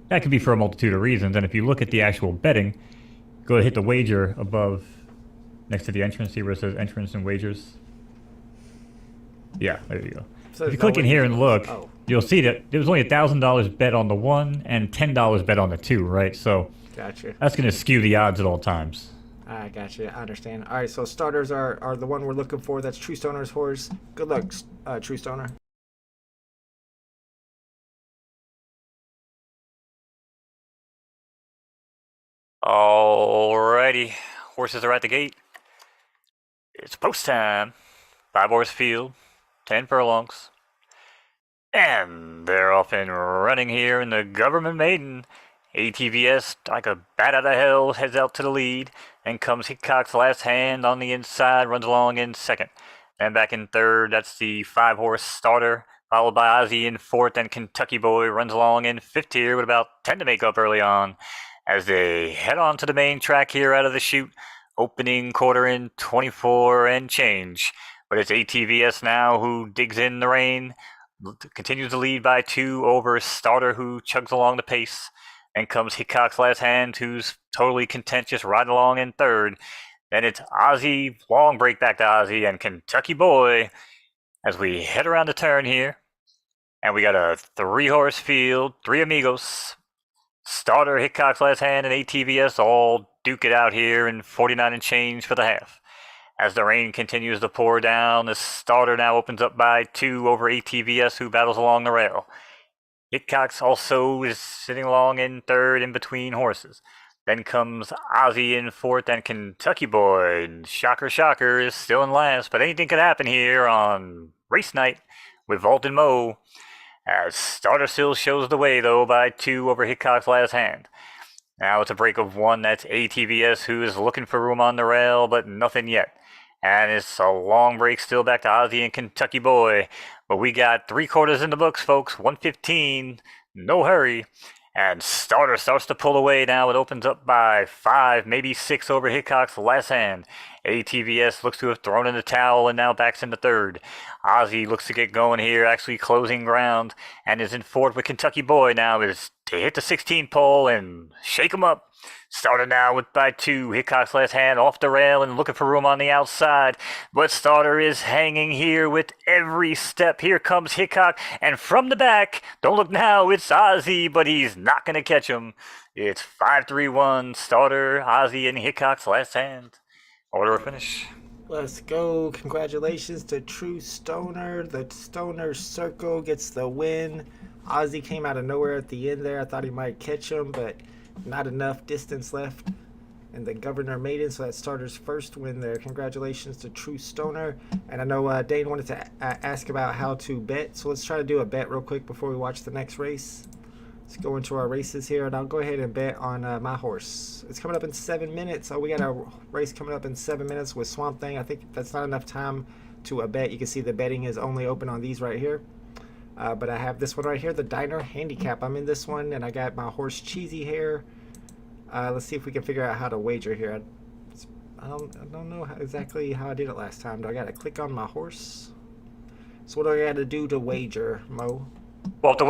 that could be for a multitude of reasons, and if you look at the actual betting, go ahead and hit the wager above, next to the entrance, see where it says entrance and wagers. Yeah, there you go. So if you click in here and look, oh, you'll see that there was only $1,000 bet on the 1 and $10 bet on the 2, right? So gotcha. that's going to skew the odds at all times. I gotcha. I understand. All right, so starters are the one we're looking for. That's True Stoner's horse. Good luck, True Stoner. Alrighty, horses are at the gate. It's post time. 5-horse field, 10 furlongs. And they're off and running here in the government maiden. ATVS, like a bat out of hell, heads out to the lead. Then comes Hickok's last hand on the inside, runs along in second. And back in third, that's the 5-horse starter, followed by Ozzy in fourth, and Kentucky Boy runs along in fifth here with about 10 to make up early on. As they head on to the main track here out of the chute, opening quarter in 24 and change. But it's ATVS now who digs in the rain, continues to lead by 2 over starter who chugs along the pace. And comes Hickok's last hand, who's totally content just riding along in third. Then it's Ozzy, long break back to Ozzy, and Kentucky Boy as we head around the turn here. And we got a 3-horse field, 3 amigos. Starter, Hickok's last hand, and ATVS all duke it out here in 49 and change for the half. As the rain continues to pour down, the starter now opens up by 2 over ATVS, who battles along the rail. Hickok's also is sitting along in third in between horses. Then comes Ozzy in fourth, and Kentucky Boy, shocker, shocker, is still in last. But anything could happen here on race night with Vault and Mo. As starter still shows the way, though, by 2 over Hickok's last hand. Now it's a break of 1. That's ATVS, who is looking for room on the rail, but nothing yet. And it's a long break still back to Ozzy and Kentucky Boy. But we got 3/4 in the books, folks. 1:15. No hurry. And starter starts to pull away now. It opens up by 5, maybe 6 over Hickok's last hand. ATVS looks to have thrown in the towel and now backs into third. Ozzy looks to get going here, actually closing ground, and is in fourth with Kentucky Boy now is to hit the 16 pole and shake him up. Starter now with by 2. Hickok's last hand off the rail and looking for room on the outside. But starter is hanging here with every step. Here comes Hickok, and from the back, don't look now, it's Ozzy, but he's not going to catch him. It's 5-3-1, starter, Ozzy, and Hickok's last hand. Order of finish. Let's go. Congratulations to True Stoner. The Stoner Circle gets the win. Ozzy came out of nowhere at the end there. I thought he might catch him, but not enough distance left. And the Governor Maiden, so that's starter's first win there. Congratulations to True Stoner. And I know Dane wanted to ask about how to bet, so let's try to do a bet real quick before we watch the next race. Let's go into our races here, and I'll go ahead and bet on my horse. It's coming up in 7 minutes. Oh, we got a race coming up in 7 minutes with Swamp Thing. I think that's not enough time to bet. You can see the betting is only open on these right here. But I have this one right here, the Diner Handicap. I'm in this one, and I got my horse Cheesy Hair. Let's see if we can figure out how to wager here. I don't know exactly how I did it last time. Do I got to click on my horse? So what do I got to do to wager, Mo? Well, if the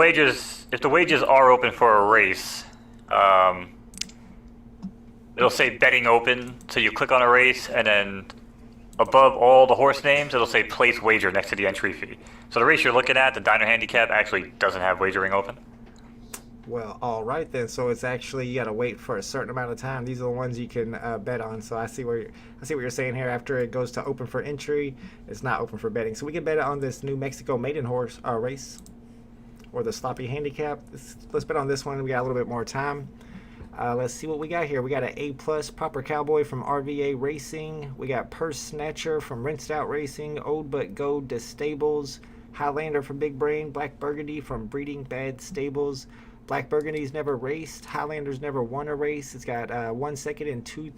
wages are open for a race, it'll say betting open. So you click on a race, and then above all the horse names, it'll say place wager next to the entry fee. So the race you're looking at, the Diner Handicap, actually doesn't have wagering open. Well, all right then. So it's actually, you got to wait for a certain amount of time. These are the ones you can bet on. So I see what you're saying here. After it goes to open for entry, it's not open for betting. So we can bet on this New Mexico Maiden horse race, or the Sloppy Handicap. Let's bet on this one. We got a little bit more time. Let's see what we got here. We got an A+ Proper Cowboy from RVA Racing. We got Purse Snatcher from Rinsed Out Racing. Old But Gold to Stables. Highlander from Big Brain. Black Burgundy from Breeding Bad Stables. Black Burgundy's never raced. Highlander's never won a race. It's got 1 second and 2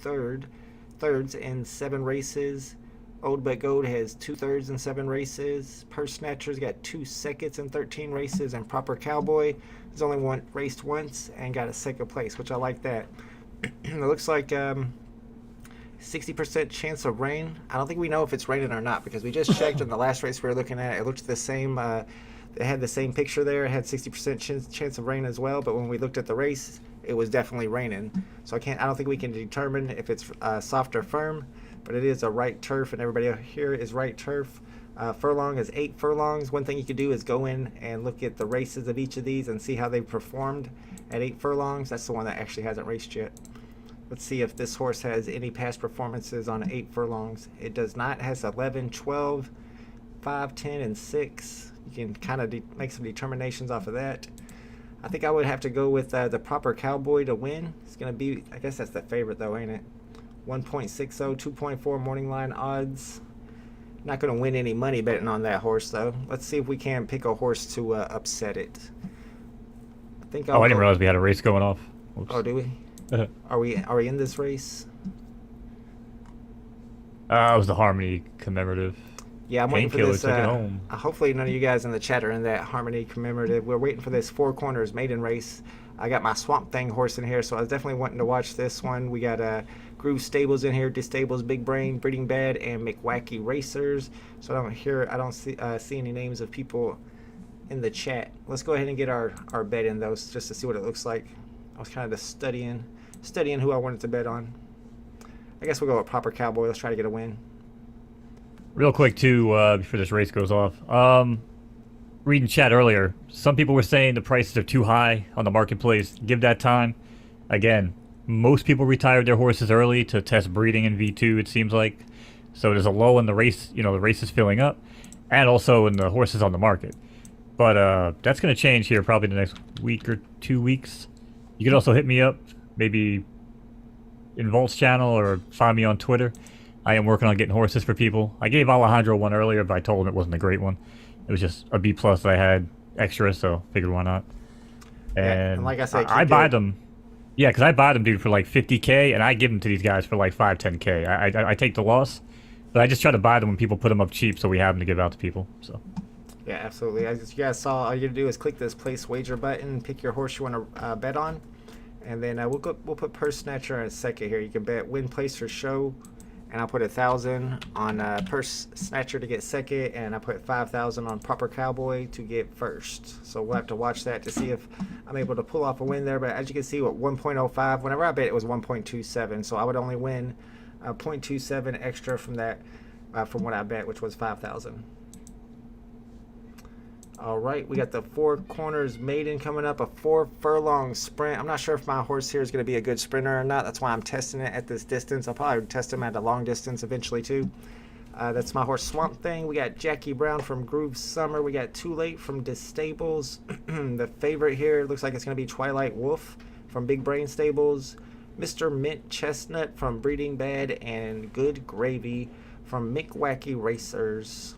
thirds in 7 races. Old But Gold has 2 thirds in 7 races. Purse Snatcher's got 2 seconds in 13 races. And Proper Cowboy has only raced once and got a second place, which I like that. It looks like 60% chance of rain. I don't think we know if it's raining or not, because we just checked in the last race we were looking at. It looked the same. It had the same picture there. It had 60% chance of rain as well. But when we looked at the race, it was definitely raining. So I don't think we can determine if it's soft or firm. But it is a right turf, and everybody here is right turf. Furlong is 8 furlongs. One thing you could do is go in and look at the races of each of these and see how they performed at 8 furlongs. That's the one that actually hasn't raced yet. Let's see if this horse has any past performances on 8 furlongs. It does not. It has 11, 12, 5, 10, and 6. You can kind of make some determinations off of that. I think I would have to go with the Proper Cowboy to win. It's going to be, I guess that's the favorite though, ain't it? 1.60, 2.4 morning line odds. Not going to win any money betting on that horse, though. Let's see if we can pick a horse to upset it. I think Oh, I didn't realize we had a race going off. Whoops. Oh, do we? Are we in this race? It was the Harmony commemorative. Yeah, I'm waiting for Painkiller this. took it home. Hopefully, none of you guys in the chat are in that Harmony commemorative. We're waiting for this Four Corners maiden race. I got my Swamp Thing horse in here, so I was definitely wanting to watch this one. We got Groove Stables in here, Distables, Big Brain, Breeding Bad, and McWacky Racers. So I don't see any names of people in the chat. Let's go ahead and get our bet in those just to see what it looks like. I was kind of just studying who I wanted to bet on. I guess we'll go with Proper Cowboy. Let's try to get a win. Real quick, too, before this race goes off. Reading chat earlier, some people were saying the prices are too high on the marketplace. Give that time. Again, most people retired their horses early to test breeding in V2, it seems like. So there's a low in the race, the race is filling up, and also in the horses on the market. But that's going to change here probably the next week or 2 weeks. You can also hit me up, maybe in Volt's channel, or find me on Twitter. I am working on getting horses for people. I gave Alejandro one earlier, but I told him it wasn't a great one. It was just a B+ that I had extra, so figured why not. And like I said, I buy them. Yeah, because I buy them, dude, for like $50K, and I give them to these guys for like $5, $10K. I take the loss, but I just try to buy them when people put them up cheap, so we have them to give out to people. So. Yeah, absolutely. As you guys saw, all you gotta do is click this place wager button, pick your horse you want to bet on, and then we'll put Purse Snatcher in a second here. You can bet win, place, or show. And I'll put 1,000 on Purse Snatcher to get second, and I put 5,000 on Proper Cowboy to get first. So we'll have to watch that to see if I'm able to pull off a win there. But as you can see, with 1.05, whenever I bet it was 1.27, so I would only win 0.27 extra from that, from what I bet, which was 5,000. All right, we got the Four Corners maiden coming up, a 4 furlong sprint. I'm not sure if my horse here is going to be a good sprinter or not. That's why I'm testing it at this distance. I'll probably test him at a long distance eventually too. That's my horse Swamp Thing. We got Jackie Brown from Groove Summer. We got Too Late from Distables. The favorite here looks like it's going to be Twilight Wolf from Big Brain Stables. Mr. Mint Chestnut from Breeding Bad, and Good Gravy from McWacky Racers.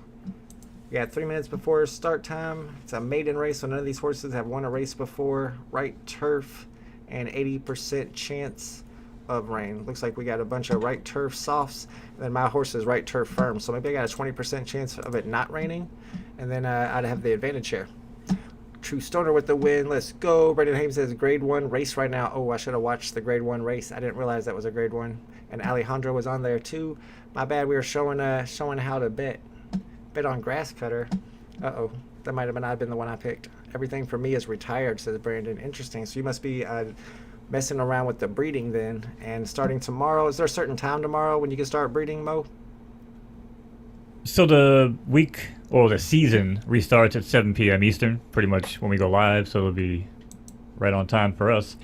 We got 3 minutes before start time. It's a maiden race, so none of these horses have won a race before. Right turf and 80% chance of rain. Looks like we got a bunch of right turf softs, and then my horse is right turf firm. So maybe I got a 20% chance of it not raining, and then I'd have the advantage here. True Stoner with the win. Let's go. Brendan Hames says grade 1 race right now. Oh, I should have watched the grade 1 race. I didn't realize that was a grade 1. And Alejandro was on there too. My bad. We were showing how to bet on Grass Cutter. Uh-oh, that might have not been the one I picked. Everything for me is retired, says Brandon. Interesting. So you must be messing around with the breeding then. And starting tomorrow, is there a certain time tomorrow when you can start breeding, Mo? So the week, or the season, restarts at 7 p.m. Eastern, pretty much when we go live, so it'll be right on time for us.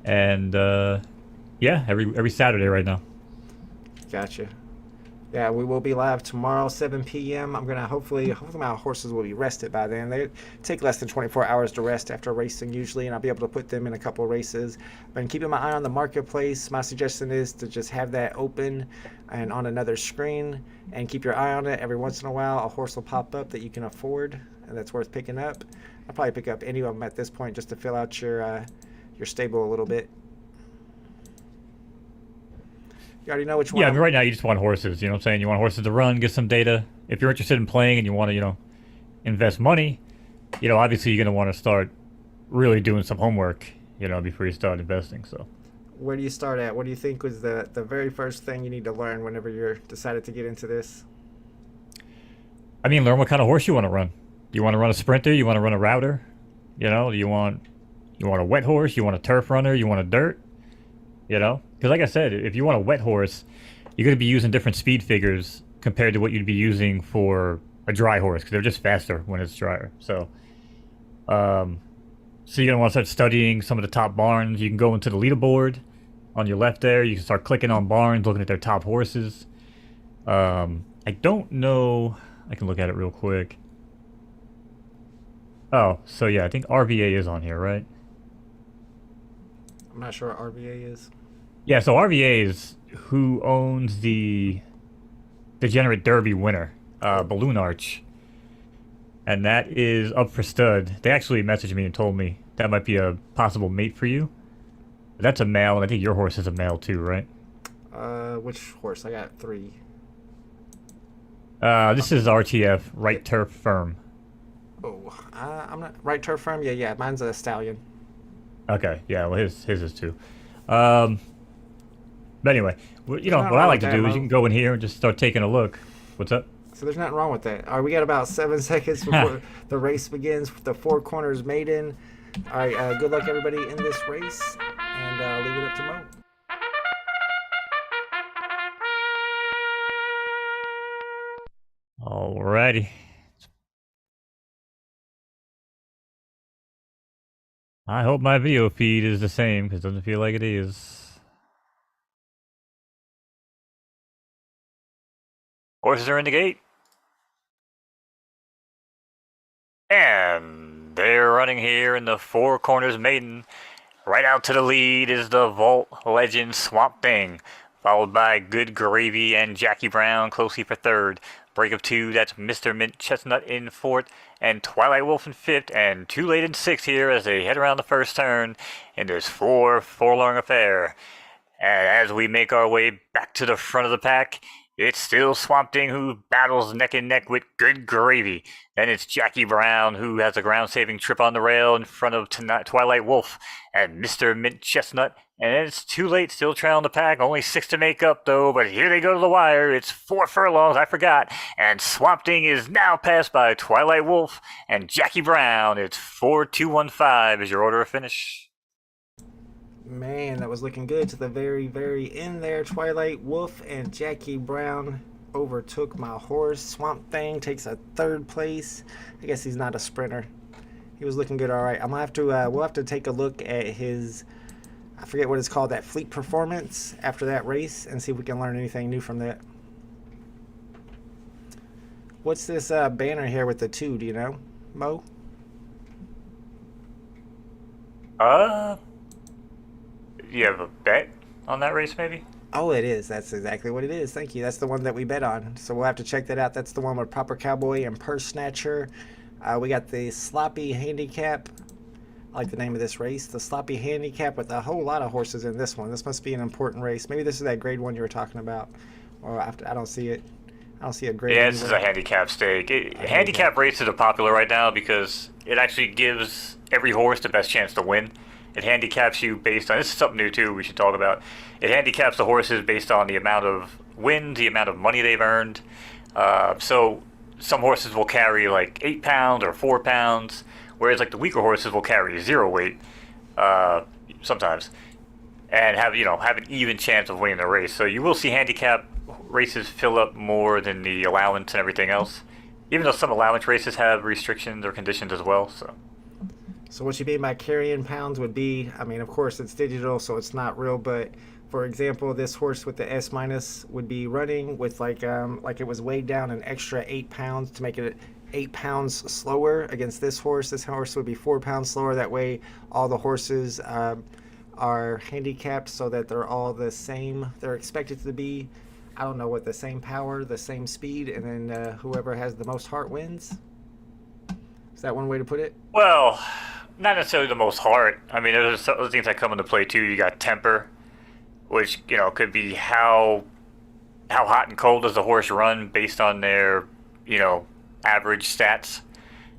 And yeah, every Saturday right now. Gotcha. Yeah, we will be live tomorrow, 7 p.m. I'm gonna hopefully my horses will be rested by then. They take less than 24 hours to rest after racing usually, and I'll be able to put them in a couple of races. But keeping my eye on the marketplace, my suggestion is to just have that open and on another screen, and keep your eye on it. Every once in a while, a horse will pop up that you can afford and that's worth picking up. I'll probably pick up any of them at this point just to fill out your stable a little bit. You already know which one. Yeah, I mean, right now you just want horses, you know what I'm saying? You want horses to run, get some data. If you're interested in playing and you want to, invest money, obviously you're going to want to start really doing some homework, before you start investing, so. Where do you start at? What do you think was the very first thing you need to learn whenever you're decided to get into this? I mean, learn what kind of horse you want to run. You want to run a sprinter? You want to run a router? You want a wet horse? You want a turf runner? You want a dirt? Because like I said, if you want a wet horse, you're going to be using different speed figures compared to what you'd be using for a dry horse, because they're just faster when it's drier. So you're going to want to start studying some of the top barns. You can go into the leaderboard on your left there. You can start clicking on barns, looking at their top horses. I don't know. I can look at it real quick. Oh, so yeah, I think RVA is on here, right? I'm not sure what RVA is. Yeah, so RVA is who owns the Degenerate Derby winner. Balloon Arch. And that is up for stud. They actually messaged me and told me that might be a possible mate for you. That's a male, and I think your horse is a male too, right? Which horse? I got 3. This is RTF, Right Turf Firm. Oh, I'm not right turf firm. Yeah. Mine's a stallion. Okay, yeah, well his is too. But anyway, what I like to do is you can go in here and just start taking a look. What's up? So there's nothing wrong with that. All right, we got about 7 seconds before the race begins. The 4 corners maiden. All right, good luck everybody in this race, and I'll leave it up to Mo. Alrighty. I hope my video feed is the same, because it doesn't feel like it is. Horses are in the gate. And they're running here in the 4 corners maiden. Right out to the lead is the Vault Legend Swamp Thing, followed by Good Gravy and Jackie Brown closely for 3rd. Break of 2, that's Mr. Mint Chestnut in 4th, and Twilight Wolf in 5th, and Too Late in 6th here as they head around the first turn in this forlorn affair. And as we make our way back to the front of the pack, it's still Swamp Thing who battles neck and neck with Good Gravy. Then it's Jackie Brown who has a ground-saving trip on the rail in front of Twilight Wolf and Mr. Mint Chestnut. And it's Too Late, still trailing the pack. Only 6 to make up, though. But here they go to the wire. It's 4 furlongs, I forgot. And Swamp Thing is now passed by Twilight Wolf and Jackie Brown. It's 4-2-1-5 is your order of finish. Man, that was looking good to the very, very end there. Twilight Wolf and Jackie Brown overtook my horse. Swamp Thing takes a 3rd place. I guess he's not a sprinter. He was looking good. All right, I'm gonna have to. We'll have to take a look at his. I forget what it's called. That fleet performance after that race, and see if we can learn anything new from that. What's this banner here with the 2? Do you know, Mo? You have a bet on that race, maybe? Oh, it is. That's exactly what it is. Thank you. That's the one that we bet on. So we'll have to check that out. That's the one with Proper Cowboy and Purse Snatcher. We got the Sloppy Handicap. I like the name of this race. The Sloppy Handicap with a whole lot of horses in this one. This must be an important race. Maybe this is that grade 1 you were talking about. Or I don't see it. I don't see a grade. Yeah, this is a handicap stake. Handicap races are popular right now because it actually gives every horse the best chance to win. It handicaps you based on, this is something new too we should talk about. It handicaps the horses based on the amount of wins, the amount of money they've earned. So some horses will carry like 8 pounds or 4 pounds, whereas like the weaker horses will carry 0 weight sometimes, and have an even chance of winning the race. So you will see handicap races fill up more than the allowance and everything else, even though some allowance races have restrictions or conditions as well. So what you mean by carrying pounds would be, I mean, of course it's digital, so it's not real, but for example, this horse with the S- would be running with like it was weighed down an extra 8 pounds to make it 8 pounds slower against this horse. This horse would be 4 pounds slower. That way all the horses are handicapped so that they're all the same. They're expected to be, I don't know what, the same power, the same speed, and then whoever has the most heart wins. Is that one way to put it? Well, not necessarily the most heart. I mean, there's other things that come into play too. You got temper, which could be how hot and cold does the horse run based on their average stats.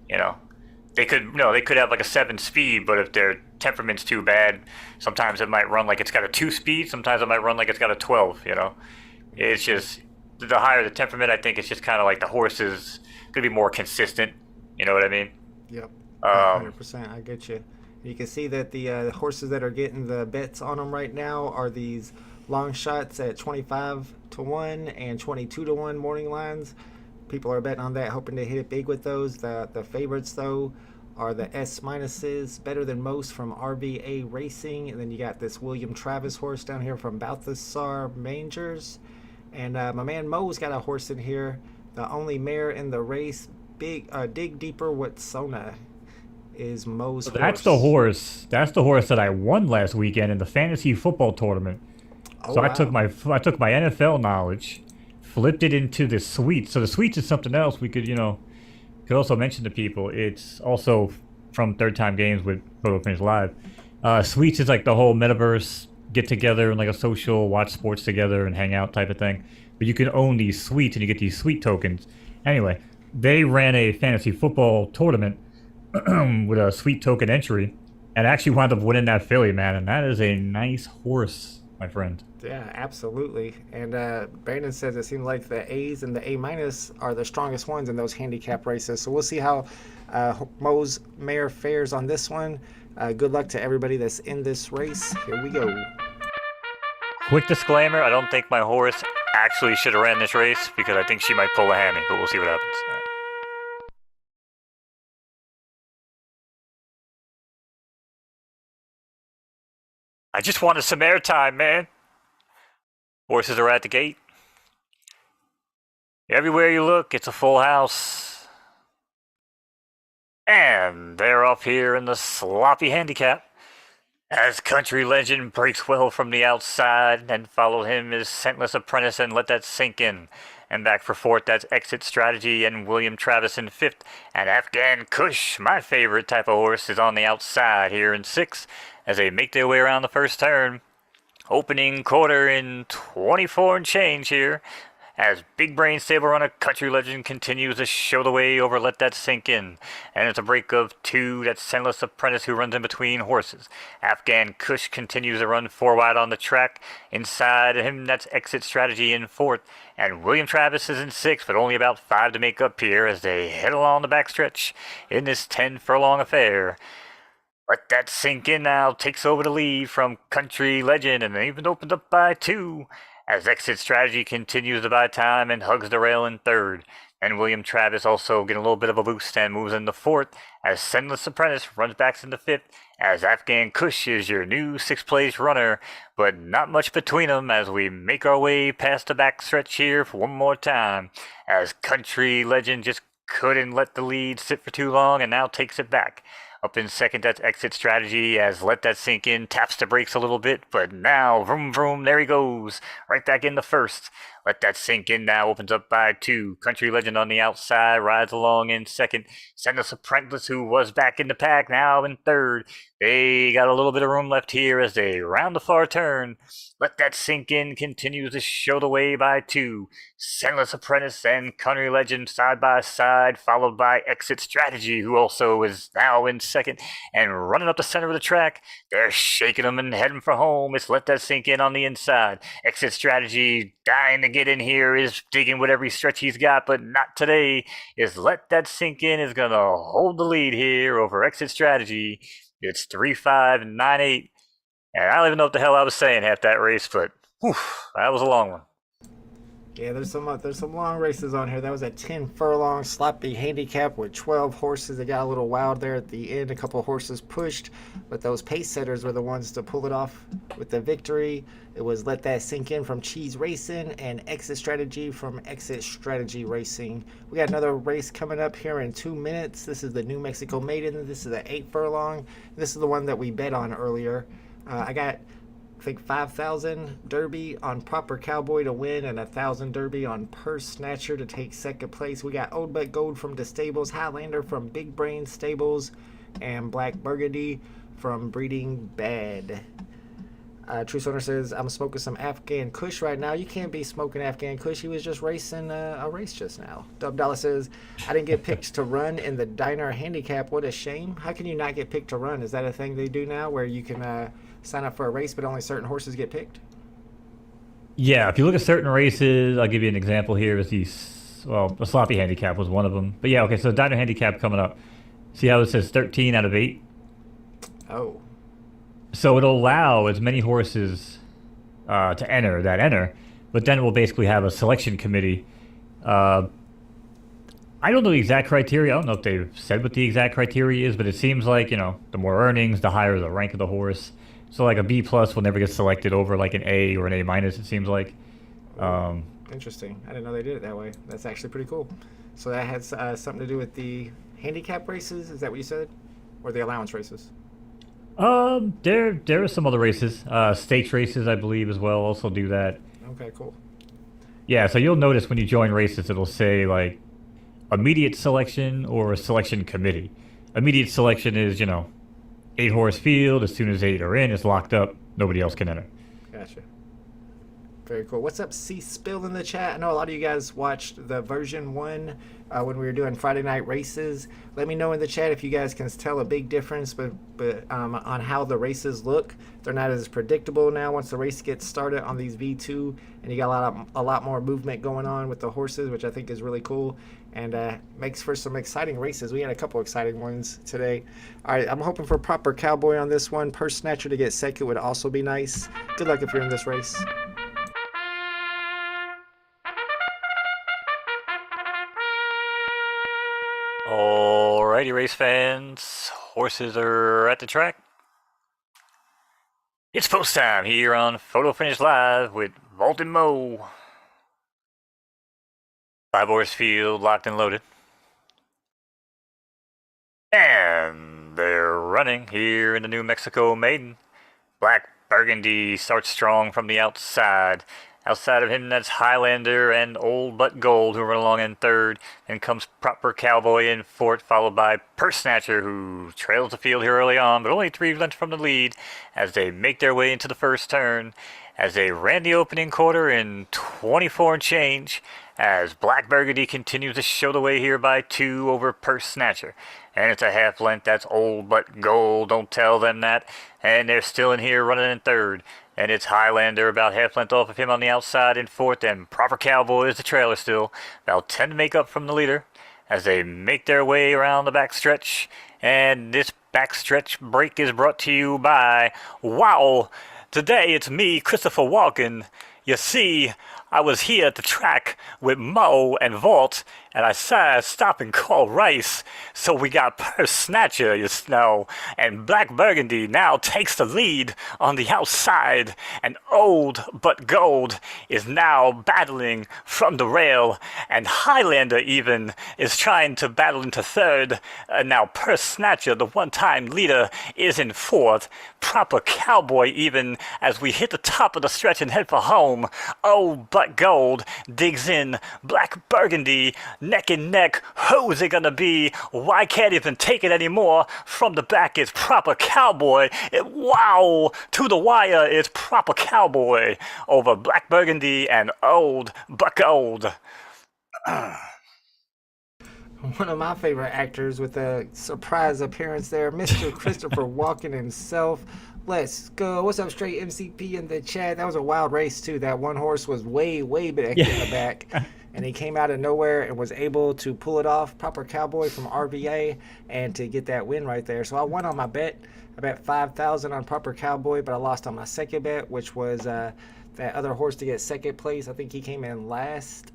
They could have like a 7 speed, but if their temperament's too bad, sometimes it might run like it's got a 2 speed. Sometimes it might run like it's got a 12. It's just the higher the temperament, I think it's just kind of like the horse is gonna be more consistent. You know what I mean? Yep. 100%. I get you. You can see that the horses that are getting the bets on them right now are these long shots at 25-1 and 22-1 morning lines. People are betting on that, hoping to hit it big with those. The favorites, though, are the S-minuses, Better Than Most from RVA Racing. And then you got this William Travis horse down here from Balthasar Mangers. And my man Mo's got a horse in here, the only mare in the race, Dig Deeper with Sona. Is Mo's horse. That's the horse. That's the horse that I won last weekend in the fantasy football tournament. So wow. I took my NFL knowledge flipped it into the suites. So the suites is something else we could, could also mention to people. It's also from Third Time Games with Photo Finish Live. Suites is like the whole metaverse get together and like a social watch sports together and hang out type of thing. But you can own these suites and you get these suite tokens. Anyway, they ran a fantasy football tournament with a suite token entry and actually wound up winning that filly, man. And that is a nice horse, my friend. Yeah, absolutely. And Brandon says it seems like the A's and the A minus are the strongest ones in those handicap races. So we'll see how Mo's mare fares on this one. Good luck to everybody that's in this race. Here we go. Quick disclaimer, I don't think my horse actually should have ran this race because I think she might pull a hammy, but we'll see what happens. I just wanted some airtime, man. Horses are at the gate. Everywhere you look, it's a full house. And they're up here in the sloppy handicap. As country legend breaks well from the outside, and follow him his scentless apprentice and let that sink in. And back for fourth, that's Exit Strategy and William Travis in fifth. And Afghan Kush, my favorite type of horse, is on the outside here in sixth as they make their way around the first turn. Opening quarter in 24 and change here. As Big Brain Stable Runner Country Legend continues to show the way over Let That Sink In. And it's a break of two. That's Scentless Apprentice who runs in between horses. Afghan Kush continues to run four wide on the track. Inside him, that's Exit Strategy in fourth. And William Travis is in sixth, but only about five to make up here as they head along the backstretch in this 10 furlong affair. Let That Sink In now takes over the lead from Country Legend and even opens up by two. As Exit Strategy continues to buy time and hugs the rail in third. And William Travis also getting a little bit of a boost and moves into fourth. As Scentless Apprentice runs back into fifth. As Afghan Kush is your new sixth place runner. But not much between them as we make our way past the backstretch here for one more time. As Country Legend just couldn't let the lead sit for too long and now takes it back. Up in second, that's Exit Strategy as Let That Sink In taps the brakes a little bit, but now, vroom, vroom, there he goes. Right back in the first. Let That Sink In now opens up by two. Country Legend on the outside rides along in second. Scentless Apprentice, who was back in the pack, now in third. They got a little bit of room left here as they round the far turn. Let That Sink In continues to show the way by two. Scentless Apprentice and Country Legend side by side, followed by Exit Strategy, who also is now in second and running up the center of the track. They're shaking them and heading for home. It's Let That Sink In on the inside. Exit Strategy dying to get in here, is digging with every stretch he's got, but not today. Is Let That Sink In is gonna hold the lead here over Exit Strategy. It's 3-5-9-8. And I don't even know what the hell I was saying half that race, but whew, that was a long one. Yeah, there's some long races on here. That was a 10 furlong sloppy handicap with 12 horses. It got a little wild there at the end. A couple of horses pushed, but those pace setters were the ones to pull it off with the victory. It was Let That Sink In from Cheese Racing and Exit Strategy from Exit Strategy Racing. We got another race coming up here in 2 minutes. This is the New Mexico Maiden. This is the 8 furlong. This is the one that we bet on earlier. I got, I think, 5,000 Derby on Proper Cowboy to win and 1,000 Derby on Purse Snatcher to take second place. We got Old But Gold from the Stables, Highlander from Big Brain Stables, and Black Burgundy from Breeding Bad. True Owner says, I'm smoking some Afghan Kush right now. You can't be smoking Afghan Kush. He was just racing a race just now. Dub Dollar says, I didn't get picked to run in the Diner Handicap. What a shame. How can you not get picked to run? Is that a thing they do now where you can sign up for a race but only certain horses get picked? Yeah, if you look at certain races, I'll give you an example here. Is these, well, a sloppy handicap was one of them. But yeah, okay, so Diner Handicap coming up. See how it says 13 out of 8? Oh. So it'll allow as many horses to enter, but then we'll basically have a selection committee. I don't know the exact criteria. I don't know if they've said what the exact criteria is, but it seems like, the more earnings, the higher the rank of the horse. So like a B plus will never get selected over like an A or an A minus, it seems like. Interesting. I didn't know they did it that way. That's actually pretty cool. So that has something to do with the handicap races? Is that what you said? Or the allowance races? There are some other races. Stakes races, I believe, as well, also do that. Okay, cool. Yeah, so you'll notice when you join races, it'll say like immediate selection or selection committee. Immediate selection is, 8 horse field. As soon as 8 are in, it's locked up. Nobody else can enter. Gotcha. Very cool. What's up, C Spill in the chat? I know a lot of you guys watched the version 1 when we were doing Friday night races. Let me know in the chat if you guys can tell a big difference but on how the races look. They're not as predictable now once the race gets started on these V2, and you got a lot more movement going on with the horses, which I think is really cool and makes for some exciting races. We had a couple exciting ones today. All right, I'm hoping for proper cowboy on this one. Purse snatcher to get second would also be nice. Good luck if you're in this race. Alrighty, race fans. Horses are at the track. It's post time here on Photo Finish Live with Vault and Mo. 5-horse field locked and loaded. And they're running here in the New Mexico Maiden. Black Burgundy starts strong from the outside. Outside of him, that's Highlander and Old But Gold, who run along in third. Then comes Proper Cowboy in fourth, followed by Purse Snatcher, who trails the field here early on, but only 3 lengths from the lead as they make their way into the first turn. As they ran the opening quarter in 24 and change, as Black Burgundy continues to show the way here by 2 over Purse Snatcher. And it's a half length, that's Old But Gold, don't tell them that. And they're still in here running in third. And it's Highlander about half length off of him on the outside in fourth, and Proper Cowboy is the trailer still, about 10 to make up from the leader as they make their way around the backstretch. And this backstretch break is brought to you by Wow. Today it's me, Christopher Walken. You see, I was here at the track with Mo and Vault, and I said stop and call Rice. So we got Purse Snatcher, and Black Burgundy now takes the lead on the outside, and Old But Gold is now battling from the rail, and Highlander even is trying to battle into third, and now Purse Snatcher, the one-time leader, is in fourth. Proper Cowboy even, as we hit the top of the stretch and head for home. Old But Gold digs in. Black Burgundy neck and neck. Who's it gonna be? Why can't even take it anymore? From the back is Proper Cowboy. Wow! To the wire is Proper Cowboy over Black Burgundy and Old But Gold. One of my favorite actors with a surprise appearance there, Mr. Christopher Walken himself. Let's go. What's up, Straight MCP in the chat? That was a wild race, too. That one horse was way back in the back. And he came out of nowhere and was able to pull it off. Proper Cowboy from RVA and to get that win right there. So I won on my bet. I bet 5,000 on Proper Cowboy, but I lost on my second bet, which was that other horse to get second place. I think he came in last.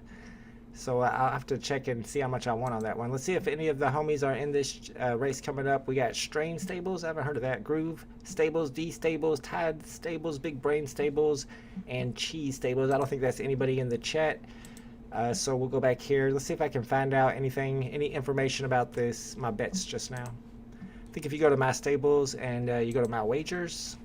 So I'll have to check and see how much I won on that one. Let's see if any of the homies are in this race coming up. We got Strain Stables. I haven't heard of that. Groove Stables, D Stables, Tide Stables, Big Brain Stables, and Cheese Stables. I don't think that's anybody in the chat. So we'll go back here. Let's see if I can find out any information about my bets just now. I think if you go to my stables and you go to my wagers,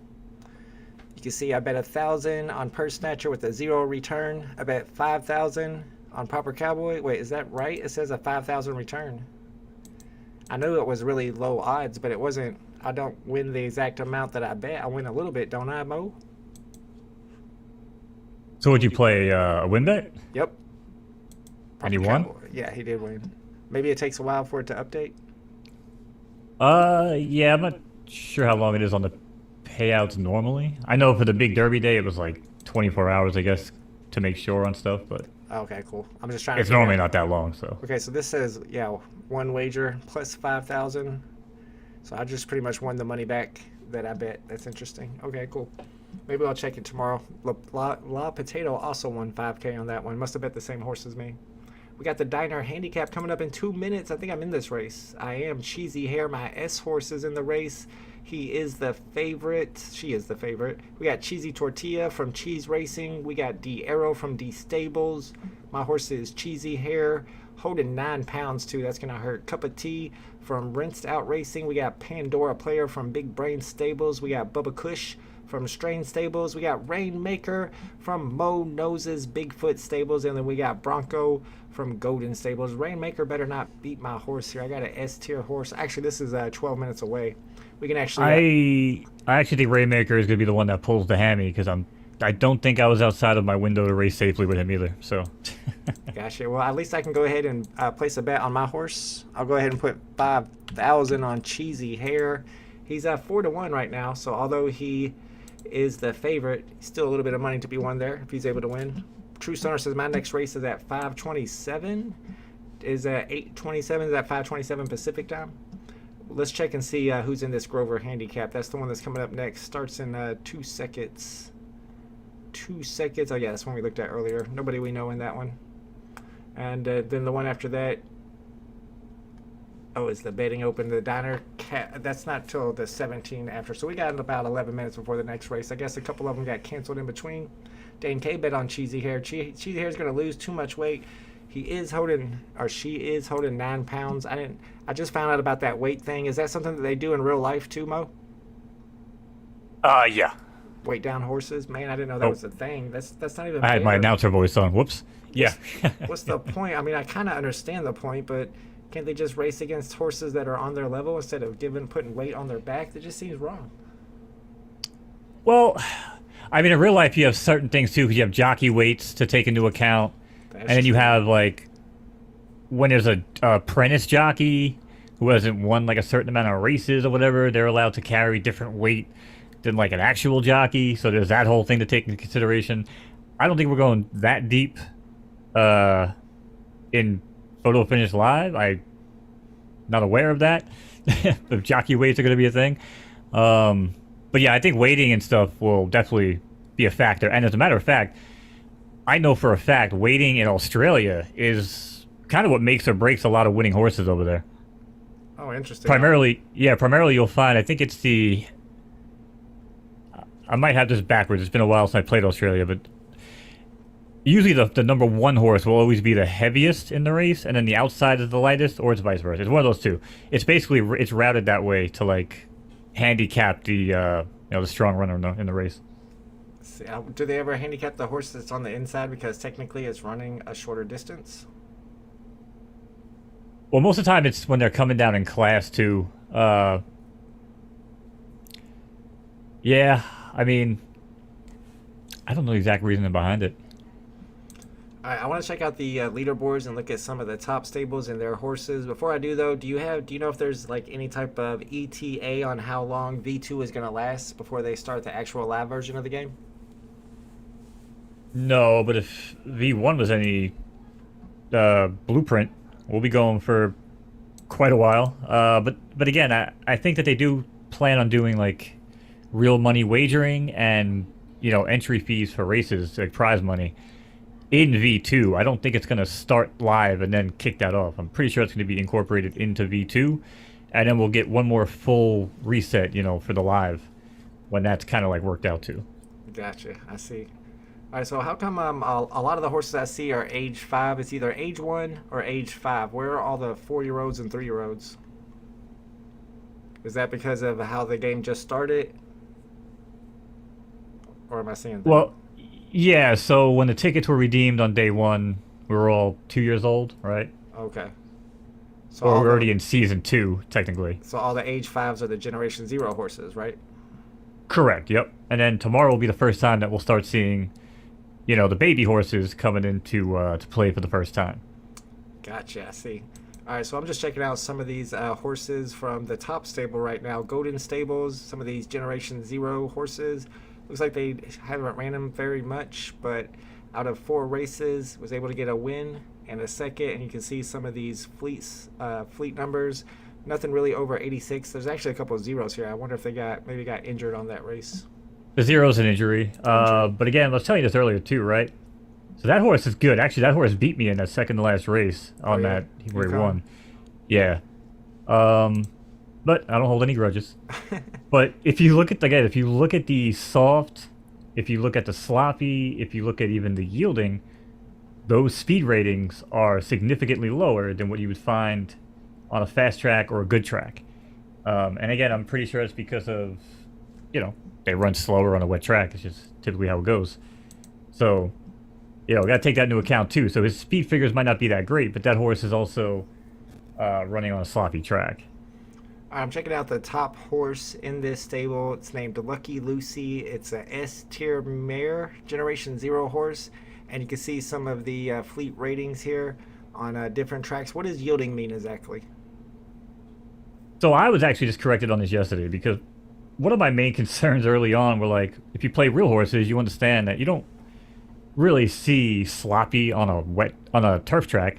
you can see I bet 1,000 on Purse Snatcher with a 0 return. I bet 5,000 on Proper Cowboy. Wait, is that right? It says a 5,000 return. I knew it was really low odds, but it wasn't. I don't win the exact amount that I bet. I win a little bit, don't I, Mo? So would you play a win bet? Yep. And he won? Yeah, he did win. Maybe it takes a while for it to update. Yeah, I'm not sure how long it is on the payouts normally. I know for the big Derby day, it was like 24 hours, I guess, to make sure on stuff, but... Okay, cool. I'm just trying to... It's normally not that long, so... Okay, so this says, yeah, 1 wager plus 5,000. So I just pretty much won the money back that I bet. That's interesting. Okay, cool. Maybe I'll check it tomorrow. La Potato also won 5K on that one. Must have bet the same horse as me. We got the Diner Handicap coming up in 2 minutes. I think I'm in this race. I am. Cheesy Hair, my S horse, is in the race. He is the favorite. She is the favorite. We got Cheesy Tortilla from Cheese Racing. We got D Arrow from D Stables. My horse is Cheesy Hair, holding 9 pounds too. That's gonna hurt. Cup of Tea from Rinsed Out Racing. We got Pandora Player from Big Brain Stables. We got Bubba Kush from Strain Stables. We got Rainmaker from Knowz's Bigfoot Stables, and then we got Bronco from Golden Stables. Rainmaker better not beat my horse here. I got an S tier horse. Actually, this is 12 minutes away. We can actually. I actually think Rainmaker is going to be the one that pulls the hammy because I don't think I was outside of my window to race safely with him either. So. Gotcha. Well, at least I can go ahead and place a bet on my horse. I'll go ahead and put 5,000 on Cheesy Hair. He's at 4-1 right now. So although he is the favorite, still a little bit of money to be won there if he's able to win. True Stoner says my next race is at 5:27. Is at 8:27. Is at 5:27 Pacific time. Let's check and see who's in this Grover handicap. That's the one that's coming up next. Starts in 2 seconds. 2 seconds. Oh yeah, that's one we looked at earlier. Nobody we know in that one. And then the one after that. Oh, is the betting open? The diner cat. That's not till the 17 after. So we got about 11 minutes before the next race. I guess a couple of them got canceled in between. Dane K bet on Cheesy Hair. Cheesy Hair is going to lose too much weight. He is holding, or she is holding 9 pounds. I just found out about that weight thing. Is that something that they do in real life too, Mo? Yeah. Weight down horses? Man, I didn't know that was a thing. That's not even. I had my announcer voice on. Whoops. Yeah. What's the point? I mean, I kind of understand the point, but can't they just race against horses that are on their level instead of putting weight on their back? That just seems wrong. Well, I mean, in real life, you have certain things too, because you have jockey weights to take into account, and then you have like when there's a apprentice jockey who hasn't won like a certain amount of races or whatever, they're allowed to carry different weight than like an actual jockey. So there's that whole thing to take into consideration. I don't think we're going that deep in photo finish live. I'm not aware of that. If jockey weights are going to be a thing. But yeah, I think weighting and stuff will definitely be a factor. And as a matter of fact, I know for a fact weighting in Australia is kind of what makes or breaks a lot of winning horses over there. Oh, interesting. Primarily you'll find, I think it's the... I might have this backwards. It's been a while since I played Australia, but usually the number one horse will always be the heaviest in the race, and then the outside is the lightest, or it's vice versa. It's one of those two. It's basically, it's routed that way to like handicap the the strong runner in the race. See, do they ever handicap the horse that's on the inside because technically it's running a shorter distance? Well, most of the time it's when they're coming down in class too. Yeah, I mean, I don't know the exact reasoning behind it. All right, I want to check out the leaderboards and look at some of the top stables and their horses. Before I do, though, do you know if there's like any type of ETA on how long V2 is going to last before they start the actual live version of the game? No, but if V1 was any blueprint, we'll be going for quite a while. But again, I think that they do plan on doing like real money wagering and entry fees for races, like prize money, in V2. I don't think it's going to start live and then kick that off. I'm pretty sure it's going to be incorporated into V2, and then we'll get one more full reset, for the live when that's kind of like worked out too. Gotcha. I see. All right, so how come a lot of the horses I see are age 5? It's either age 1 or age 5. Where are all the 4-year-olds and 3-year-olds? Is that because of how the game just started? Or am I seeing that? Well, yeah, so when the tickets were redeemed on day 1, we were all 2 years old, right? Okay. So or we're already in season 2, technically. So all the age 5s are the Generation 0 horses, right? Correct, yep. And then tomorrow will be the first time that we'll start seeing, the baby horses coming in to play for the first time. Gotcha, I see. All right, so I'm just checking out some of these horses from the top stable right now. Golden Stables, some of these Generation 0 horses. Looks like they haven't ran them very much, but out of 4 races, was able to get a win and a second. And you can see some of these fleet numbers. Nothing really over 86. There's actually a couple of zeros here. I wonder if they maybe got injured on that race. The zero's an injury. But again, I was telling you this earlier too, right? So that horse is good. Actually, that horse beat me in that second to last race on that where he won. Yeah. But I don't hold any grudges. But if you look at the soft, if you look at the sloppy, if you look at even the yielding, those speed ratings are significantly lower than what you would find on a fast track or a good track. And again, I'm pretty sure it's because of, they run slower on a wet track. It's just typically how it goes. So, you know, got to take that into account too. So his speed figures might not be that great, but that horse is also running on a sloppy track. I'm checking out the top horse in this stable. It's named Lucky Lucy. It's a S tier mare, Generation 0 horse. And you can see some of the fleet ratings here on different tracks. What does yielding mean exactly? So I was actually just corrected on this yesterday because one of my main concerns early on were like, if you play real horses, you understand that you don't really see sloppy on a turf track,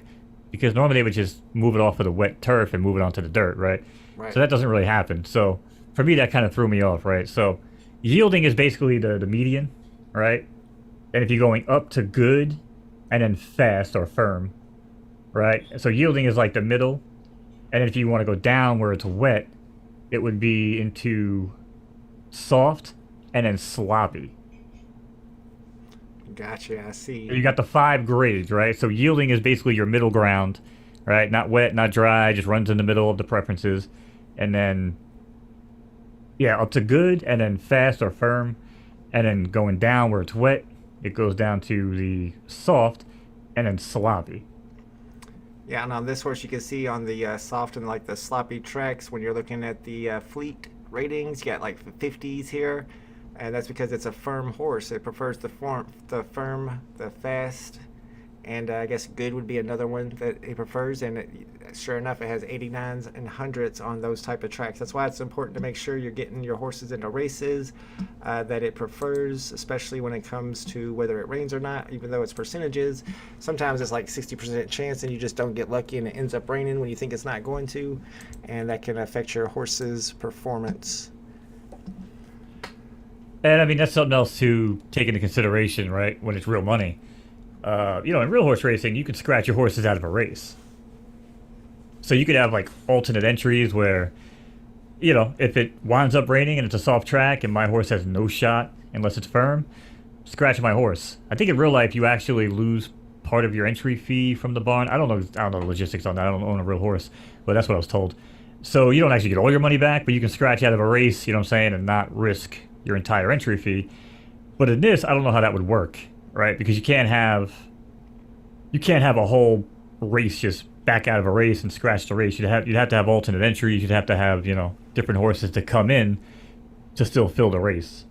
because normally they would just move it off of the wet turf and move it onto the dirt, right? Right. So that doesn't really happen. So for me, that kind of threw me off, right? So yielding is basically the median, right? And if you're going up to good and then fast or firm, right? So yielding is like the middle. And if you want to go down where it's wet, it would be into soft and then sloppy. Gotcha, I see. You got the 5 grades, right? So yielding is basically your middle ground, right? Not wet, not dry, just runs in the middle of the preferences. And then, yeah, up to good, and then fast or firm. And then going down where it's wet, it goes down to the soft, and then sloppy. Yeah, and on this horse you can see on the soft and like the sloppy tracks, when you're looking at the fleet ratings, you got like 50s here. And that's because it's a firm horse. It prefers the firm, the fast, and I guess good would be another one that it prefers. And sure enough, it has 89s and 100s on those type of tracks. That's why it's important to make sure you're getting your horses into races that it prefers, especially when it comes to whether it rains or not. Even though it's percentages, sometimes it's like 60% chance, and you just don't get lucky, and it ends up raining when you think it's not going to, and that can affect your horse's performance. And I mean, that's something else to take into consideration, right? When it's real money. You know, in real horse racing, you can scratch your horses out of a race. So you could have like alternate entries where, you know, if it winds up raining and it's a soft track and my horse has no shot unless it's firm, scratch my horse. I think in real life you actually lose part of your entry fee from the barn. I don't know the logistics on that. I don't own a real horse, but that's what I was told. So you don't actually get all your money back, but you can scratch out of a race, you know what I'm saying, and not risk your entire entry fee. But in this, I don't know how that would work, right? Because you can't have a whole race just back out of a race and scratch the race. You'd have to have alternate entries. You'd have to have, you know, different horses to come in to still fill the race.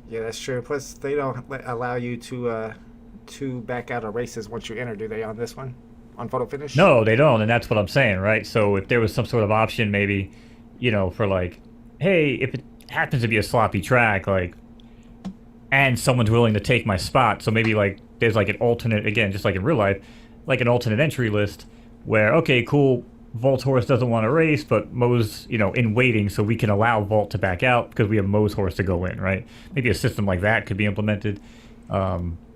Yeah, that's true. Plus, they don't allow you to back out of races once you enter, do they, on this one? On photo finish? No, they don't, and that's what I'm saying, right? So if there was some sort of option, maybe, you know, for like, hey, if it happens to be a sloppy track, like, and someone's willing to take my spot, so maybe like there's like an alternate, again, just like in real life, like an alternate entry list where, okay, cool, Volt's horse doesn't want to race, but Mo's, you know, in waiting, so we can allow Volt to back out because we have Mo's horse to go in, right? Maybe a system like that could be implemented.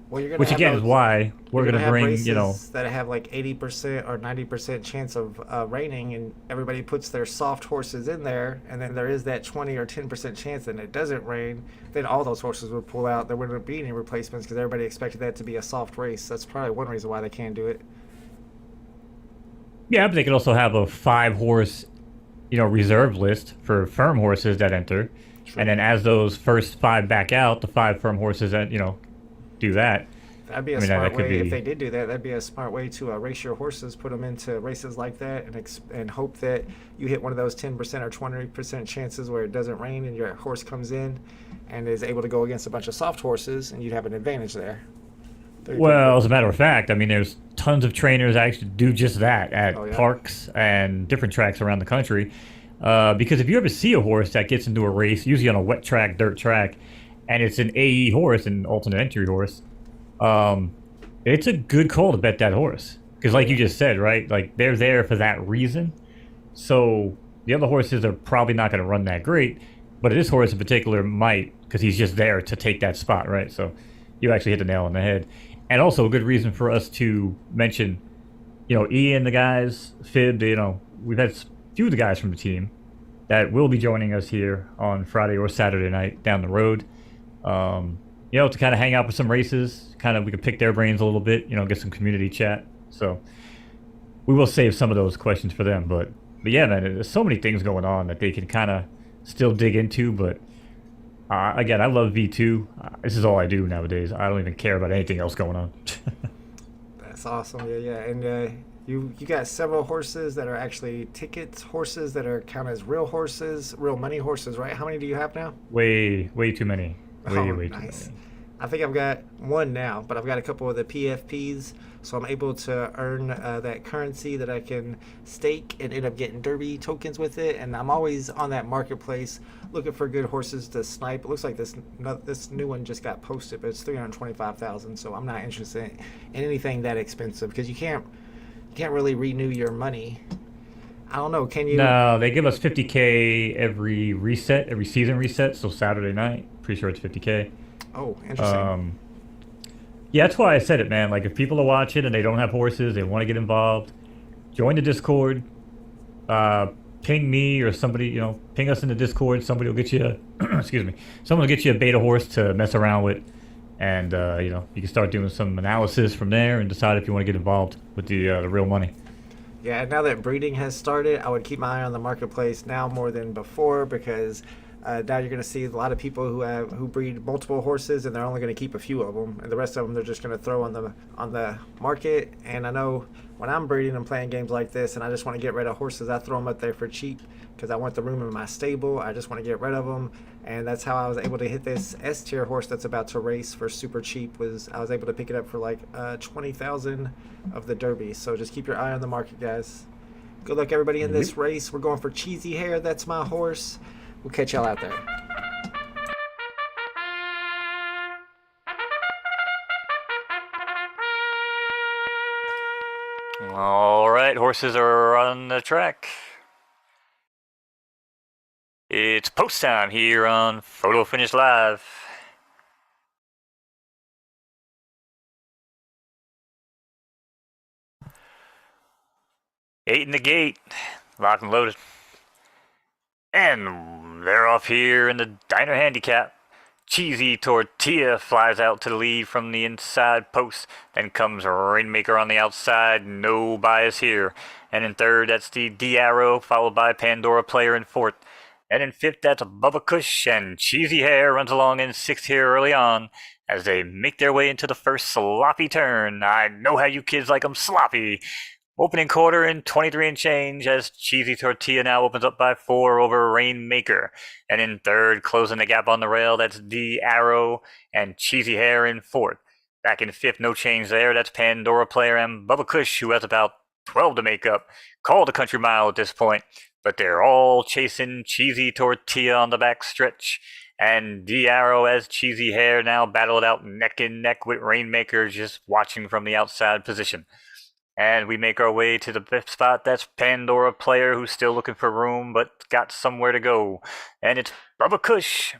Well, which again is why we're going to bring, you know, that have like 80% or 90% chance of raining, and everybody puts their soft horses in there, and then there is that 20 or 10% chance that it doesn't rain. Then all those horses would pull out. There wouldn't be any replacements because everybody expected that to be a soft race. That's probably one reason why they can't do it. Yeah, but they could also have a 5-horse, you know, reserve list for firm horses that enter. True. And then as those first 5 back out, the 5 firm horses that, you know, do that. That'd be a smart way. If they did do that, that'd be a smart way to race your horses, put them into races like that, and hope that you hit one of those 10% or 20% chances where it doesn't rain and your horse comes in and is able to go against a bunch of soft horses, and you'd have an advantage there. Well, as a matter of fact, I mean, there's tons of trainers that actually do just that at parks and different tracks around the country. Because if you ever see a horse that gets into a race, usually on a wet track, dirt track, and it's an AE horse, an alternate entry horse, it's a good call to bet that horse. Because like you just said, right, like they're there for that reason. So the other horses are probably not going to run that great, but this horse in particular might, because he's just there to take that spot, right? So you actually hit the nail on the head. And also a good reason for us to mention, you know, Ian, the guys, Fib, you know, we've had a few of the guys from the team that will be joining us here on Friday or Saturday night down the road. You know, to kind of hang out with some races, kind of we can pick their brains a little bit, you know, get some community chat. So we will save some of those questions for them. But yeah, man, there's so many things going on that they can kind of still dig into. But Again, I love V2. This is all I do nowadays. I don't even care about anything else going on. That's awesome. Yeah, yeah. And you got several horses that are actually tickets horses that are counted as real horses, real money horses, right? How many do you have now? Way too many. Oh, Way too nice. many. I think I've got one now, but I've got a couple of the PFPs, so I'm able to earn that currency that I can stake and end up getting Derby tokens with it. And I'm always on that marketplace looking for good horses to snipe. It looks like this new one just got posted, but it's 325,000. So I'm not interested in anything that expensive because you can't really renew your money. I don't know. Can you? No, they give us 50K every reset, every season reset. So Saturday night, pretty sure it's 50K. Oh, interesting. Um, yeah, that's why I said it, man. Like, if people are watching and they don't have horses, they want to get involved, join the Discord. Uh, Ping me or somebody, ping us in the Discord. Somebody will get you, excuse me, someone will get you a beta horse to mess around with, and you can start doing some analysis from there and decide if you want to get involved with the real money. Yeah, and now that breeding has started, I would keep my eye on the marketplace now more than before because now you're going to see a lot of people who breed multiple horses and they're only going to keep a few of them, and the rest of them they're just going to throw on the market. And I know when I'm breeding and playing games like this, and I just want to get rid of horses, I throw them up there for cheap because I want the room in my stable. I just want to get rid of them, and that's how I was able to hit this S tier horse that's about to race for super cheap. I was able to pick it up for like 20,000 of the Derby. So just keep your eye on the market, guys. Good luck, everybody, in this race. We're going for Cheesy Hair. That's my horse. We'll catch y'all out there. All right, horses are on the track. It's post time here on Photo Finish Live. Eight in the gate, locked and loaded. And they're off here in the diner handicap. Cheesy Tortilla flies out to the lead from the inside post. Then comes Rainmaker on the outside. No bias here. And in third, that's the D-Arrow, followed by Pandora Player in fourth. And in fifth, that's Bubba Kush, and Cheesy Hair runs along in sixth here early on as they make their way into the first sloppy turn. I know how you kids like 'em sloppy. Opening quarter in 23 and change as Cheesy Tortilla now opens up by 4 over Rainmaker. And in third, closing the gap on the rail, that's D-Arrow and Cheesy Hair in fourth. Back in fifth, no change there, that's Pandora Player and Bubba Kush, who has about 12 to make up. Called a country mile at this point, but they're all chasing Cheesy Tortilla on the back stretch. And D-Arrow as Cheesy Hair now battle it out neck and neck with Rainmaker just watching from the outside position. And we make our way to the fifth spot. That's Pandora Player, who's still looking for room, but got somewhere to go. And it's Bubba Kush.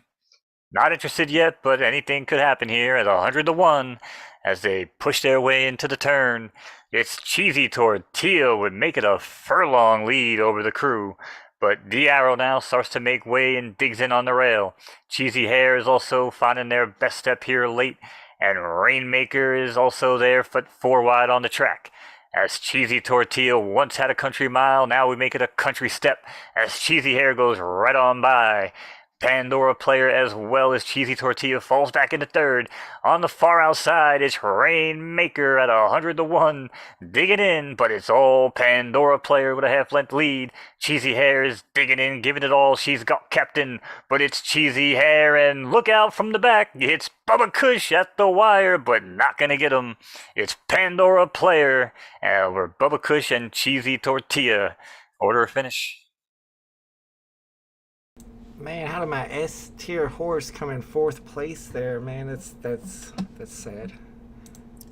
Not interested yet, but anything could happen here at 100 to 1 as they push their way into the turn. It's Cheesy Tortilla would make it a furlong lead over the crew. But D-Arrow now starts to make way and digs in on the rail. Cheesy Hair is also finding their best step here late. And Rainmaker is also there, foot 4 wide on the track. As Cheesy Tortilla once had a country mile, now we make it a country step as Cheesy Hair goes right on by. Pandora Player as well as Cheesy Tortilla falls back into third. On the far outside, it's Rainmaker at 100 to 1. Digging in, but it's all Pandora Player with a half-length lead. Cheesy Hair is digging in, giving it all. She's got captain, but it's Cheesy Hair, and look out from the back. It's Bubba Kush at the wire, but not gonna get him. It's Pandora Player over Bubba Kush and Cheesy Tortilla. Order of finish. Man, how did my S tier horse come in fourth place there? Man, that's sad.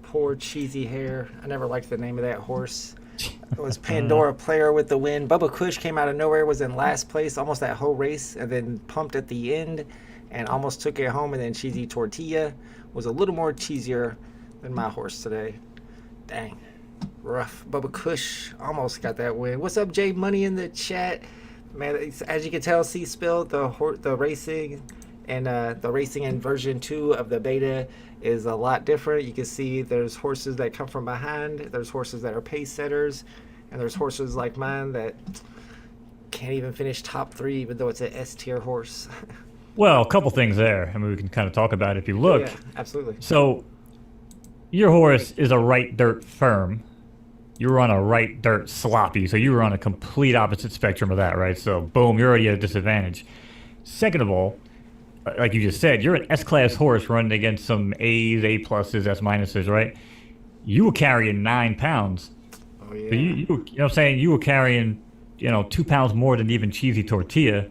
Poor Cheesy Hair. I never liked the name of that horse. It was Pandora Player with the win. Bubba Kush came out of nowhere, was in last place almost that whole race, and then pumped at the end and almost took it home. And then Cheesy Tortilla was a little more cheesier than my horse today. Dang. Rough. Bubba Kush almost got that win. What's up, Jay Money in the chat? Man, as you can tell, C-Spill, the racing and the racing in version 2 of the beta is a lot different. You can see there's horses that come from behind, there's horses that are pace setters, and there's horses like mine that can't even finish top 3 even though it's an S tier horse. Well, a couple things there. I mean, we can kind of talk about it if you Yeah, look. yeah, absolutely. So, your horse is a right dirt firm. You were on a right dirt sloppy, so you were on a complete opposite spectrum of that, right? So, boom, you're already at a disadvantage. Second of all, like you just said, you're an S-class horse running against some A's, A pluses, S minuses, right? You were carrying 9 pounds. Oh yeah. So you know what I'm saying? You were carrying, 2 pounds more than even cheesy tortilla.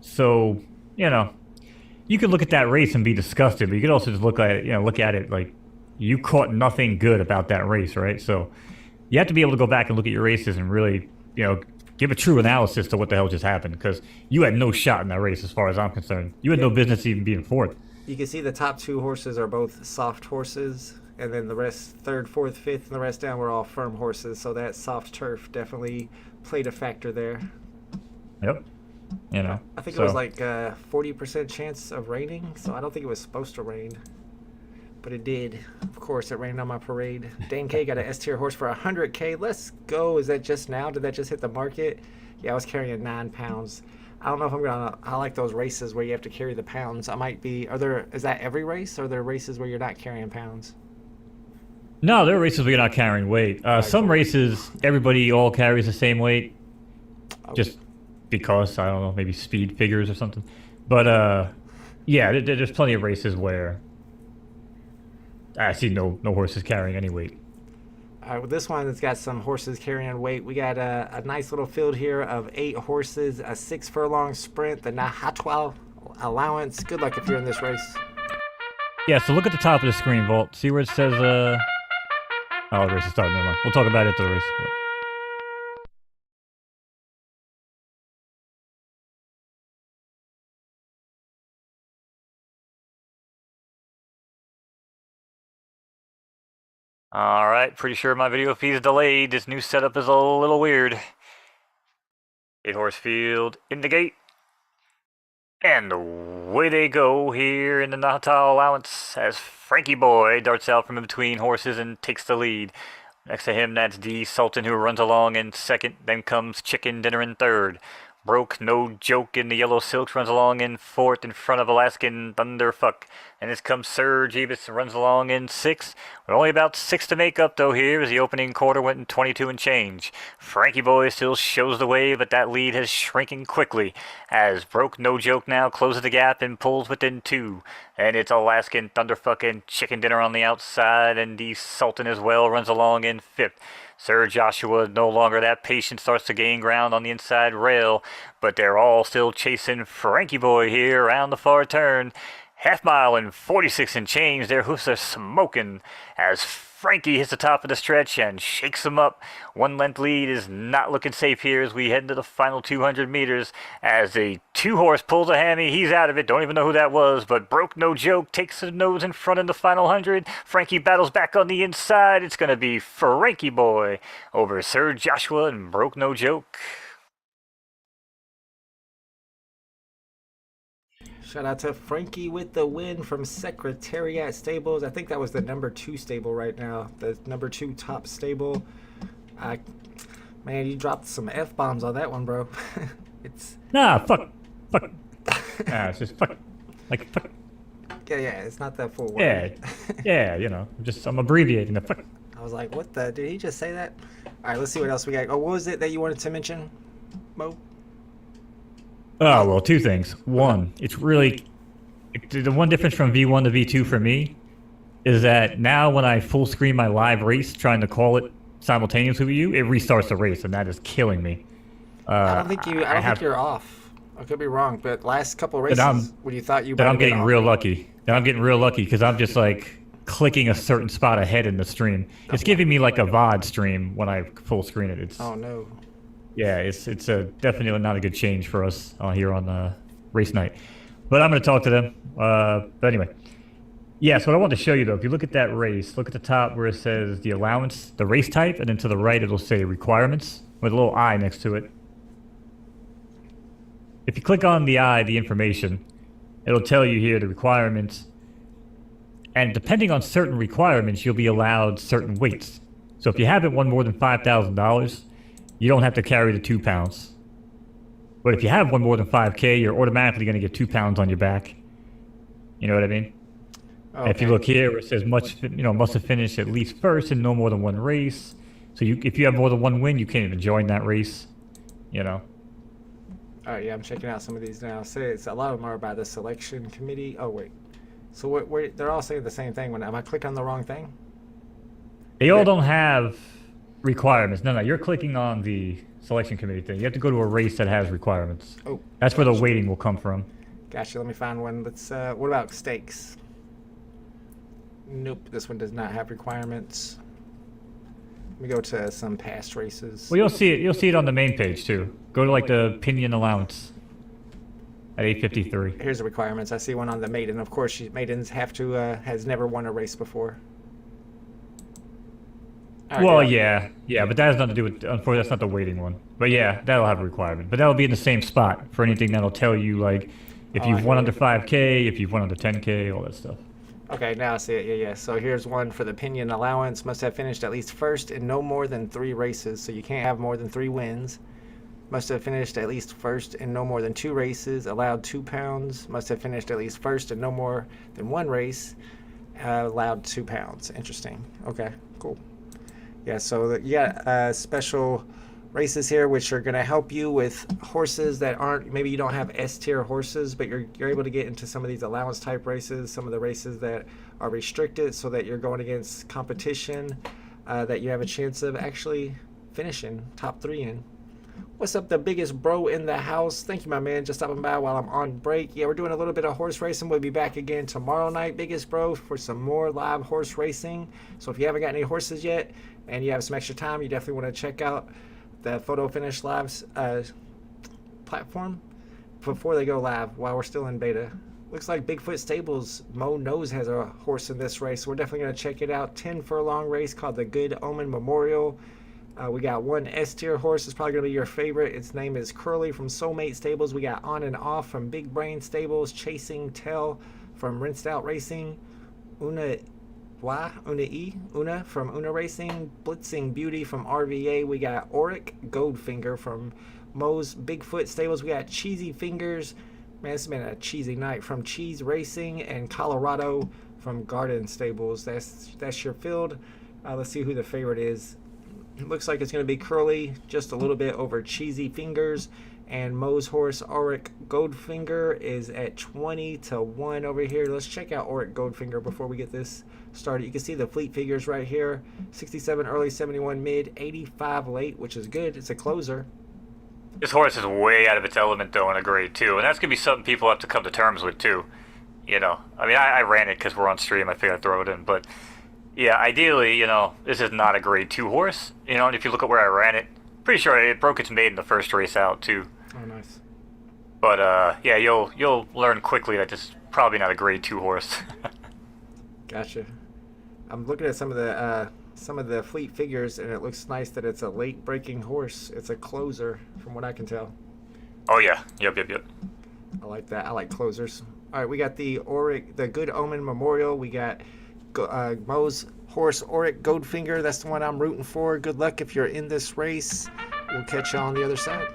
So, you could look at that race and be disgusted, but you could also just look at it like you caught nothing good about that race, right? So you have to be able to go back and look at your races and really, give a true analysis to what the hell just happened, because you had no shot in that race as far as I'm concerned. You had no business even being fourth. You can see the top two horses are both soft horses, and then the rest, third, fourth, fifth, and the rest down were all firm horses. So that soft turf definitely played a factor there. Yep. I think it was like 40% chance of raining, so I don't think it was supposed to rain. But it did. Of course, it rained on my parade. Dane K got an S tier horse for 100K. Let's go. Is that just now? Did that just hit the market? Yeah, I was carrying 9 pounds. I don't know if I'm gonna. I like those races where you have to carry the pounds. I might be. Is that every race? Or are there races where you're not carrying pounds? No, there are races where you're not carrying weight. Some races, everybody all carries the same weight, just because, I don't know, maybe speed figures or something. But, yeah, there's plenty of races where I see no horses carrying any weight. All right, well, this one has got some horses carrying weight. We got a nice little field here of 8 horses, a 6 furlong sprint, the Nahatwa allowance. Good luck if you're in this race. Yeah, so look at the top of the screen, Vault. See where it says, oh, the race is starting. Never mind. We'll talk about it after the race. Alright, pretty sure my video feed is delayed. This new setup is a little weird. 8-horse field in the gate. And away they go here in the Nata allowance as Frankie Boy darts out from in between horses and takes the lead. Next to him, that's D. Sultan, who runs along in second. Then comes Chicken Dinner in third. Broke No Joke in the yellow silks runs along in fourth in front of Alaskan Thunderfuck. And this comes Serge Evis runs along in sixth. With only about 6 to make up though here as the opening quarter went in 22 and change. Frankie Boy still shows the way, but that lead has shrinking quickly as Broke No Joke now closes the gap and pulls within 2. And it's Alaskan Thunderfuck and Chicken Dinner on the outside, and the Sultan as well runs along in 5th. Sir Joshua, no longer that patient, starts to gain ground on the inside rail, but they're all still chasing Frankie Boy here around the far turn. Half mile and 46 and change, their hoofs are smoking as Frankie hits the top of the stretch and shakes them up. 1 length lead is not looking safe here as we head into the final 200 meters. As the 2-horse pulls a hammy, he's out of it. Don't even know who that was, but Broke No Joke takes the nose in front in the final 100. Frankie battles back on the inside. It's going to be Frankie Boy over Sir Joshua and Broke No Joke. Shout out to Frankie with the win from Secretariat Stables. I think that was the number 2 stable right now. The number 2 top stable. Man, you dropped some F-bombs on that one, bro. It's... Nah, fuck. It's just fuck. Like, fuck. Yeah, it's not that full word. Yeah, I'm abbreviating the fuck. I was like, what the... Did he just say that? All right, let's see what else we got. Oh, what was it that you wanted to mention, Mo? Oh, well, 2 things. One, it's really... The one difference from V1 to V2 for me is that now when I full screen my live race, trying to call it simultaneously with you, it restarts the race, and that is killing me. I don't think you're off. I could be wrong, but last couple races, when you thought you... I'm getting real lucky. I'm getting real lucky because I'm just, like, clicking a certain spot ahead in the stream. It's giving me, like, a VOD stream when I full screen it. Oh, no. Yeah, it's definitely not a good change for us here on race night. But I'm going to talk to them. But anyway. Yeah, so what I want to show you, though, if you look at that race, look at the top where it says the allowance, the race type, and then to the right it'll say requirements with a little I next to it. If you click on the I, the information, it'll tell you here the requirements. And depending on certain requirements, you'll be allowed certain weights. So if you haven't won more than $5,000, you don't have to carry the 2 pounds. But if you have one more than 5K, you're automatically going to get 2 pounds on your back. You know what I mean? And if you Okay. look here, it says must have finished at least first in no more than one race. So if you have more than one win, you can't even join that race. You know. All right, yeah, I'm checking out some of these now. Say it's a lot of them are by the selection committee. Oh wait, so what? They're all saying the same thing. When am I clicking on the wrong thing? They all don't have requirements. No, you're clicking on the selection committee thing. You have to go to a race that has requirements. Oh, That's where the weighting will come from. gotcha. Let me find one. Let's. What about stakes? Nope, this one does not have requirements. Let me go to some past races. Well, you'll see it. You'll see it on the main page too. Go to like the opinion allowance at 853. Here's the requirements. I see one on the maiden. Of course, maidens have to has never won a race before. All right, Well, yeah, but that has nothing to do with. Unfortunately, that's not the weighting one. But yeah, that'll have a requirement. But that'll be in the same spot for anything that'll tell you like if you've won under 5K, if you've won under 10K, all that stuff. Okay, now I see it. Yeah. So here's one for the opinion allowance. Must have finished at least first in no more than 3 races. So you can't have more than 3 wins. Must have finished at least first in no more than 2 races. Allowed 2 pounds. Must have finished at least first in no more than 1 race. Allowed 2 pounds. Interesting. Okay, cool. Yeah, so you got special races here which are going to help you with horses that aren't, maybe you don't have S tier horses, but you're able to get into some of these allowance type races, some of the races that are restricted, so that you're going against competition that you have a chance of actually finishing top 3 in. What's up, the biggest bro in the house? Thank you, my man, just stopping by while I'm on break. Yeah, we're doing a little bit of horse racing. We'll be back again tomorrow night, biggest bro, for some more live horse racing. So if you haven't got any horses yet and you have some extra time, you definitely want to check out the Photo Finish Live's platform before they go live while we're still in beta. Looks like Bigfoot Stables, Knowz has a horse in this race. We're definitely going to check it out. 10 furlong race called the Good Omen Memorial. We got one S tier horse. It's probably going to be your favorite. Its name is Curly from Soulmate Stables. We got On and Off from Big Brain Stables. Chasing Tell from Rinsed Out Racing. Una from Una Racing. Blitzing Beauty from RVA. We got Auric Goldfinger from Moe's Bigfoot Stables. We got Cheesy Fingers. Man, it's been a cheesy night from Cheese Racing, and Colorado from Garden Stables. That's your field. Let's see who the favorite is. It looks like it's going to be Curly, just a little bit over Cheesy Fingers. And Moe's horse, Auric Goldfinger, is at 20-1 over here. Let's check out Auric Goldfinger before we get this started. You can see the fleet figures right here. 67 early, 71 mid, 85 late, which is good. It's a closer. This horse is way out of its element, though, in a grade 2. And that's going to be something people have to come to terms with, too. You know, I mean, I ran it because we're on stream. I figured I'd throw it in. But, yeah, ideally, you know, this is not a grade 2 horse. You know, and if you look at where I ran it, pretty sure it broke its maiden the first race out, too. Oh, nice. But, yeah, you'll learn quickly that this is probably not a grade 2 horse. Gotcha. I'm looking at some of the fleet figures, and it looks nice that it's a late breaking horse. It's a closer, from what I can tell. Oh, yeah. Yep. I like that. I like closers. All right, we got the Good Omen Memorial. We got Moe's horse, Auric Goldfinger. That's the one I'm rooting for. Good luck if you're in this race. We'll catch you on the other side.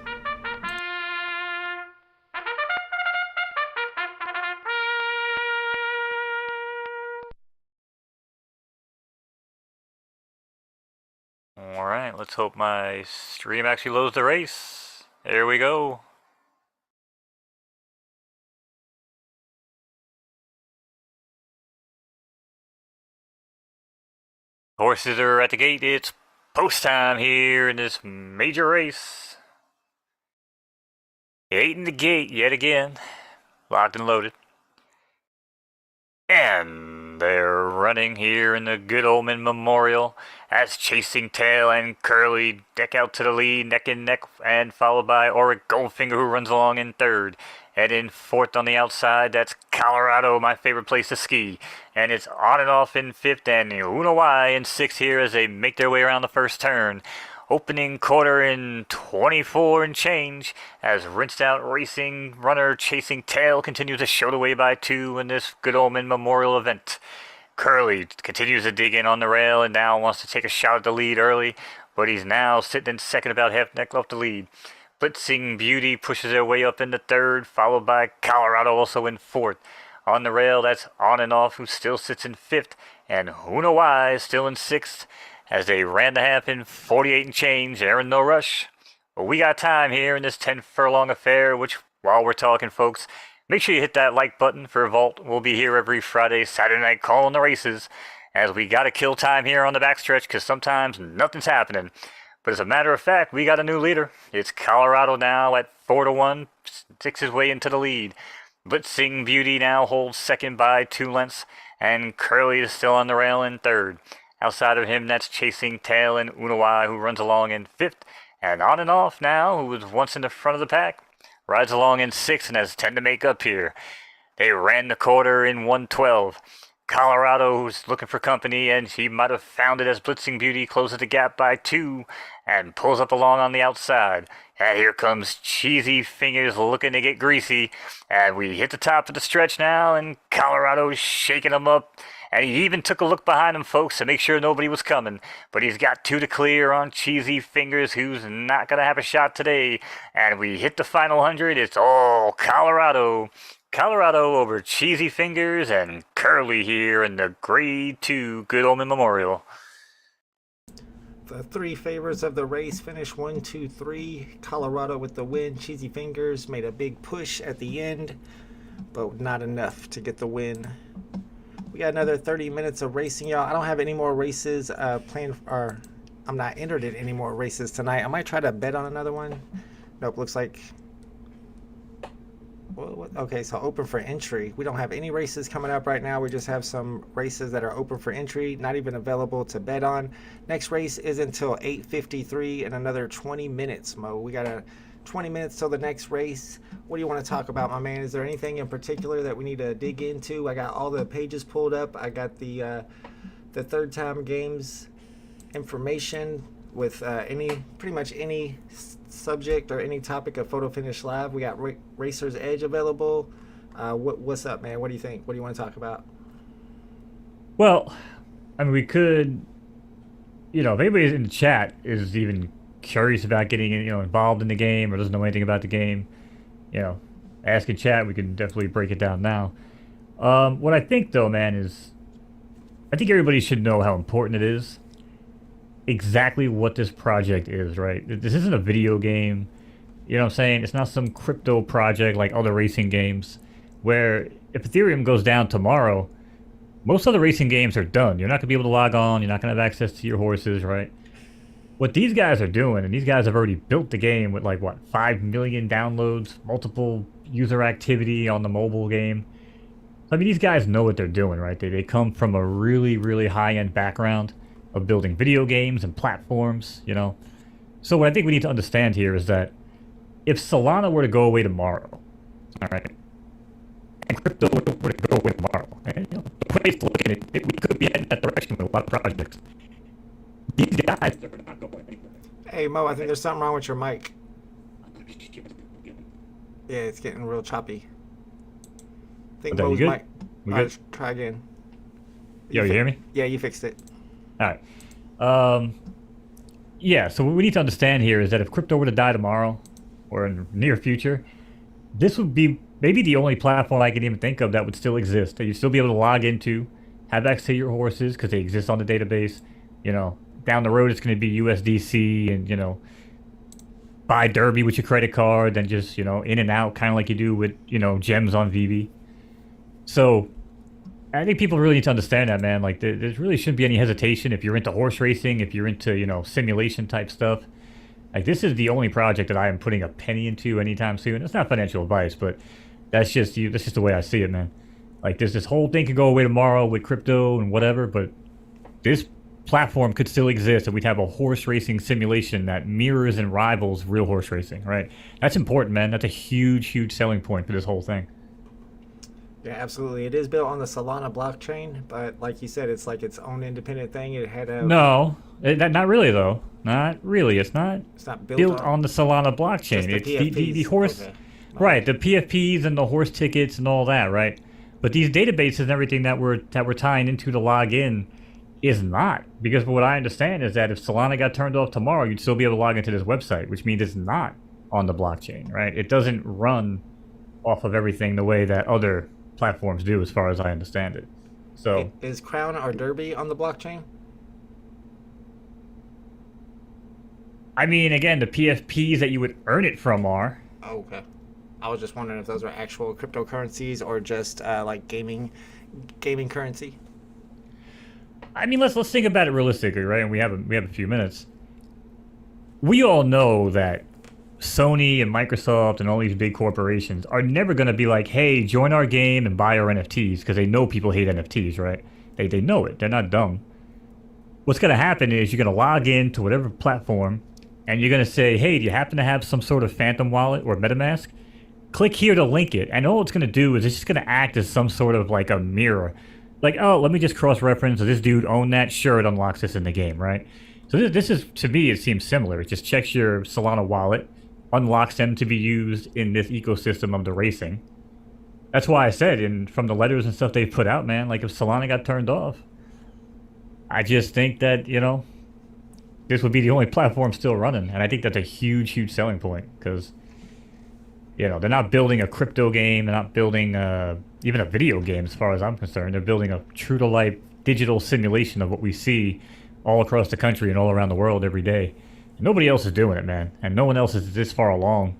Alright, let's hope my stream actually loads the race. There we go. Horses are at the gate. It's post time here in this major race. 8 in the gate yet again. Locked and loaded. And they're running here in the Good Omen Memorial as Chasing Tail and Curly deck out to the lead, neck and neck, and followed by Auric Goldfinger, who runs along in 3rd. And in 4th on the outside, that's Colorado, my favorite place to ski. And it's On and Off in 5th, and Una Y in 6th here as they make their way around the first turn. Opening quarter in 24 and change as Rinsed Out Racing runner Chasing Tail continues to show the way by 2 in this Good Omen Memorial event. Curly continues to dig in on the rail and now wants to take a shot at the lead early, but he's now sitting in 2nd, about half neck off the lead. Blitzing Beauty pushes their way up into third, followed by Colorado also in fourth. On the rail, that's On and Off, who still sits in fifth, and Who Know Why is still in sixth, as they ran the half in 48 and change. They're in no rush. But we got time here in this 10 furlong affair, which, while we're talking, folks, make sure you hit that like button for Vault. We'll be here every Friday, Saturday night calling the races, as we got to kill time here on the backstretch because sometimes nothing's happening. But as a matter of fact, we got a new leader. It's Colorado now at 4-1, sticks his way into the lead. Blitzing Beauty now holds second by 2 lengths, and Curly is still on the rail in third. Outside of him, that's Chasing Tail and Unawai, who runs along in fifth. And On and Off now, who was once in the front of the pack, rides along in sixth and has 10 to make up here. They ran the quarter in 1:12. Colorado, who's looking for company, and she might have found it as Blitzing Beauty closes the gap by 2 and pulls up along on the outside. And here comes Cheesy Fingers looking to get greasy. And we hit the top of the stretch now, and Colorado's shaking them up. And he even took a look behind him, folks, to make sure nobody was coming. But he's got 2 to clear on Cheesy Fingers, who's not going to have a shot today. And we hit the final 100. It's all Colorado. Colorado over Cheesy Fingers and Curly here in the Grade 2 Good Omen Memorial. The 3 favorites of the race finished 1, 2, 3. Colorado with the win. Cheesy Fingers made a big push at the end, but not enough to get the win. We got another 30 minutes of racing, y'all. I don't have any more races planned, or I'm not entered in any more races tonight. I might try to bet on another one. Nope, looks like... Okay, so open for entry. We don't have any races coming up right now. We just have some races that are open for entry, not even available to bet on. Next race is until 8:53 in another 20 minutes, Mo. We got 20 minutes till the next race. What do you want to talk about, my man? Is there anything in particular that we need to dig into? I got all the pages pulled up. I got the third time games information with pretty much any subject or any topic of Photo Finish Live. We got Racer's Edge available. What's up, man? What do you think? What do you want to talk about? Well, I mean, we could, if anybody in the chat is even curious about getting, involved in the game or doesn't know anything about the game, ask in chat. We can definitely break it down now. What I think, though, man, is I think everybody should know how important it is. Exactly what this project is, right? This isn't a video game. You know what I'm saying? It's not some crypto project like other racing games where if Ethereum goes down tomorrow, most other racing games are done. You're not going to be able to log on. You're not going to have access to your horses, right? What these guys are doing, and these guys have already built the game with 5 million downloads, multiple user activity on the mobile game. I mean, these guys know what they're doing, right? They come from a really, really high-end background of building video games and platforms, So what I think we need to understand here is that if Solana were to go away tomorrow, all right, and crypto were to go away tomorrow, and, the place to look at it, we could be heading that direction with a lot of projects. These guys are not going anywhere. Hey, Mo, I think there's something wrong with your mic. Yeah, it's getting real choppy. I think Mo's mic. We good? Try again. Yo, you hear me? Yeah, you fixed it. All right. Yeah, so what we need to understand here is that if crypto were to die tomorrow or in the near future, this would be maybe the only platform I can even think of that would still exist, that you'd still be able to log into, have access to your horses because they exist on the database. Down the road it's going to be USDC and, buy Derby with your credit card, then just, in and out, kind of like you do with, gems on VB. So I think people really need to understand that, man. There really shouldn't be any hesitation if you're into horse racing, if you're into, simulation type stuff. This is the only project that I am putting a penny into anytime soon. It's not financial advice, but that's just the way I see it, man. This whole thing could go away tomorrow with crypto and whatever, but this platform could still exist and we'd have a horse racing simulation that mirrors and rivals real horse racing, right? That's important, man. That's a huge, huge selling point for this whole thing. Yeah, absolutely. It is built on the Solana blockchain, but like you said, it's like its own independent thing. It had a... No, not really, though. Not really. It's not built on the Solana blockchain. It's the horse... Okay. Right, the PFPs and the horse tickets and all that, right? But these databases and everything that we're tying into to log in is not. Because what I understand is that if Solana got turned off tomorrow, you'd still be able to log into this website, which means it's not on the blockchain, right? It doesn't run off of everything the way that other platforms do, as far as I understand it. So Is Crown or Derby on the blockchain? I mean, again, the PFPs that you would earn it from are. Oh, okay. I was just wondering if those are actual cryptocurrencies or just like gaming currency. I mean, let's think about it realistically, right? And we have a few minutes. We all know that Sony and Microsoft and all these big corporations are never going to be like, "Hey, join our game and buy our NFTs," because they know people hate NFTs, right? They know it. They're not dumb. What's going to happen is you're going to log in to whatever platform, and you're going to say, "Hey, do you happen to have some sort of Phantom wallet or MetaMask? Click here to link it." And all it's going to do is it's just going to act as some sort of like a mirror. Like, oh, let me just cross-reference. Does this dude own that? Sure, it unlocks this in the game, right? So this is, to me, it seems similar. It just checks your Solana wallet, unlocks them to be used in this ecosystem of the racing. That's why I said, from the letters and stuff they've put out, man, like if Solana got turned off, I just think that, this would be the only platform still running. And I think that's a huge, huge selling point because, they're not building a crypto game. They're not building even a video game as far as I'm concerned. They're building a true-to-life digital simulation of what we see all across the country and all around the world every day. Nobody else is doing it, man. And no one else is this far along.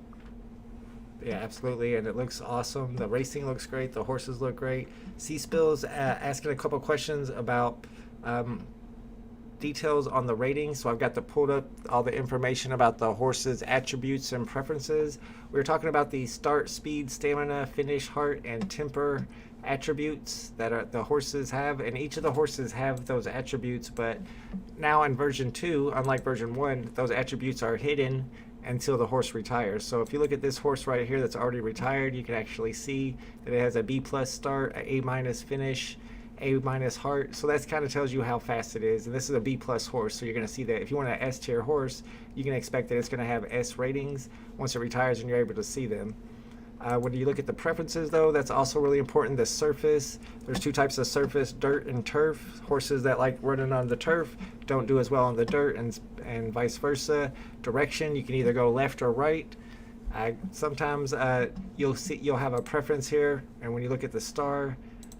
Yeah, absolutely. And it looks awesome. The racing looks great. The horses look great. C-Spill's asking a couple questions about details on the ratings. So I've got pulled up all the information about the horse's attributes and preferences. We were talking about the start, speed, stamina, finish, heart, and temper attributes that the horses have, and each of the horses have those attributes, but now in version 2, unlike version 1, those attributes are hidden until the horse retires. So if you look at this horse right here that's already retired, you can actually see that it has a B+ start, a A- finish, A- heart. So that kind of tells you how fast it is. And this is a B+ horse, so you're going to see that if you want an S tier horse, you can expect that it's going to have S ratings once it retires, and you're able to see them. When you look at the preferences, though, that's also really important. The surface, there's two types of surface, dirt and turf. Horses that like running on the turf don't do as well on the dirt, and vice versa. Direction, you can either go left or right. Sometimes you'll have a preference here, and when you look at the star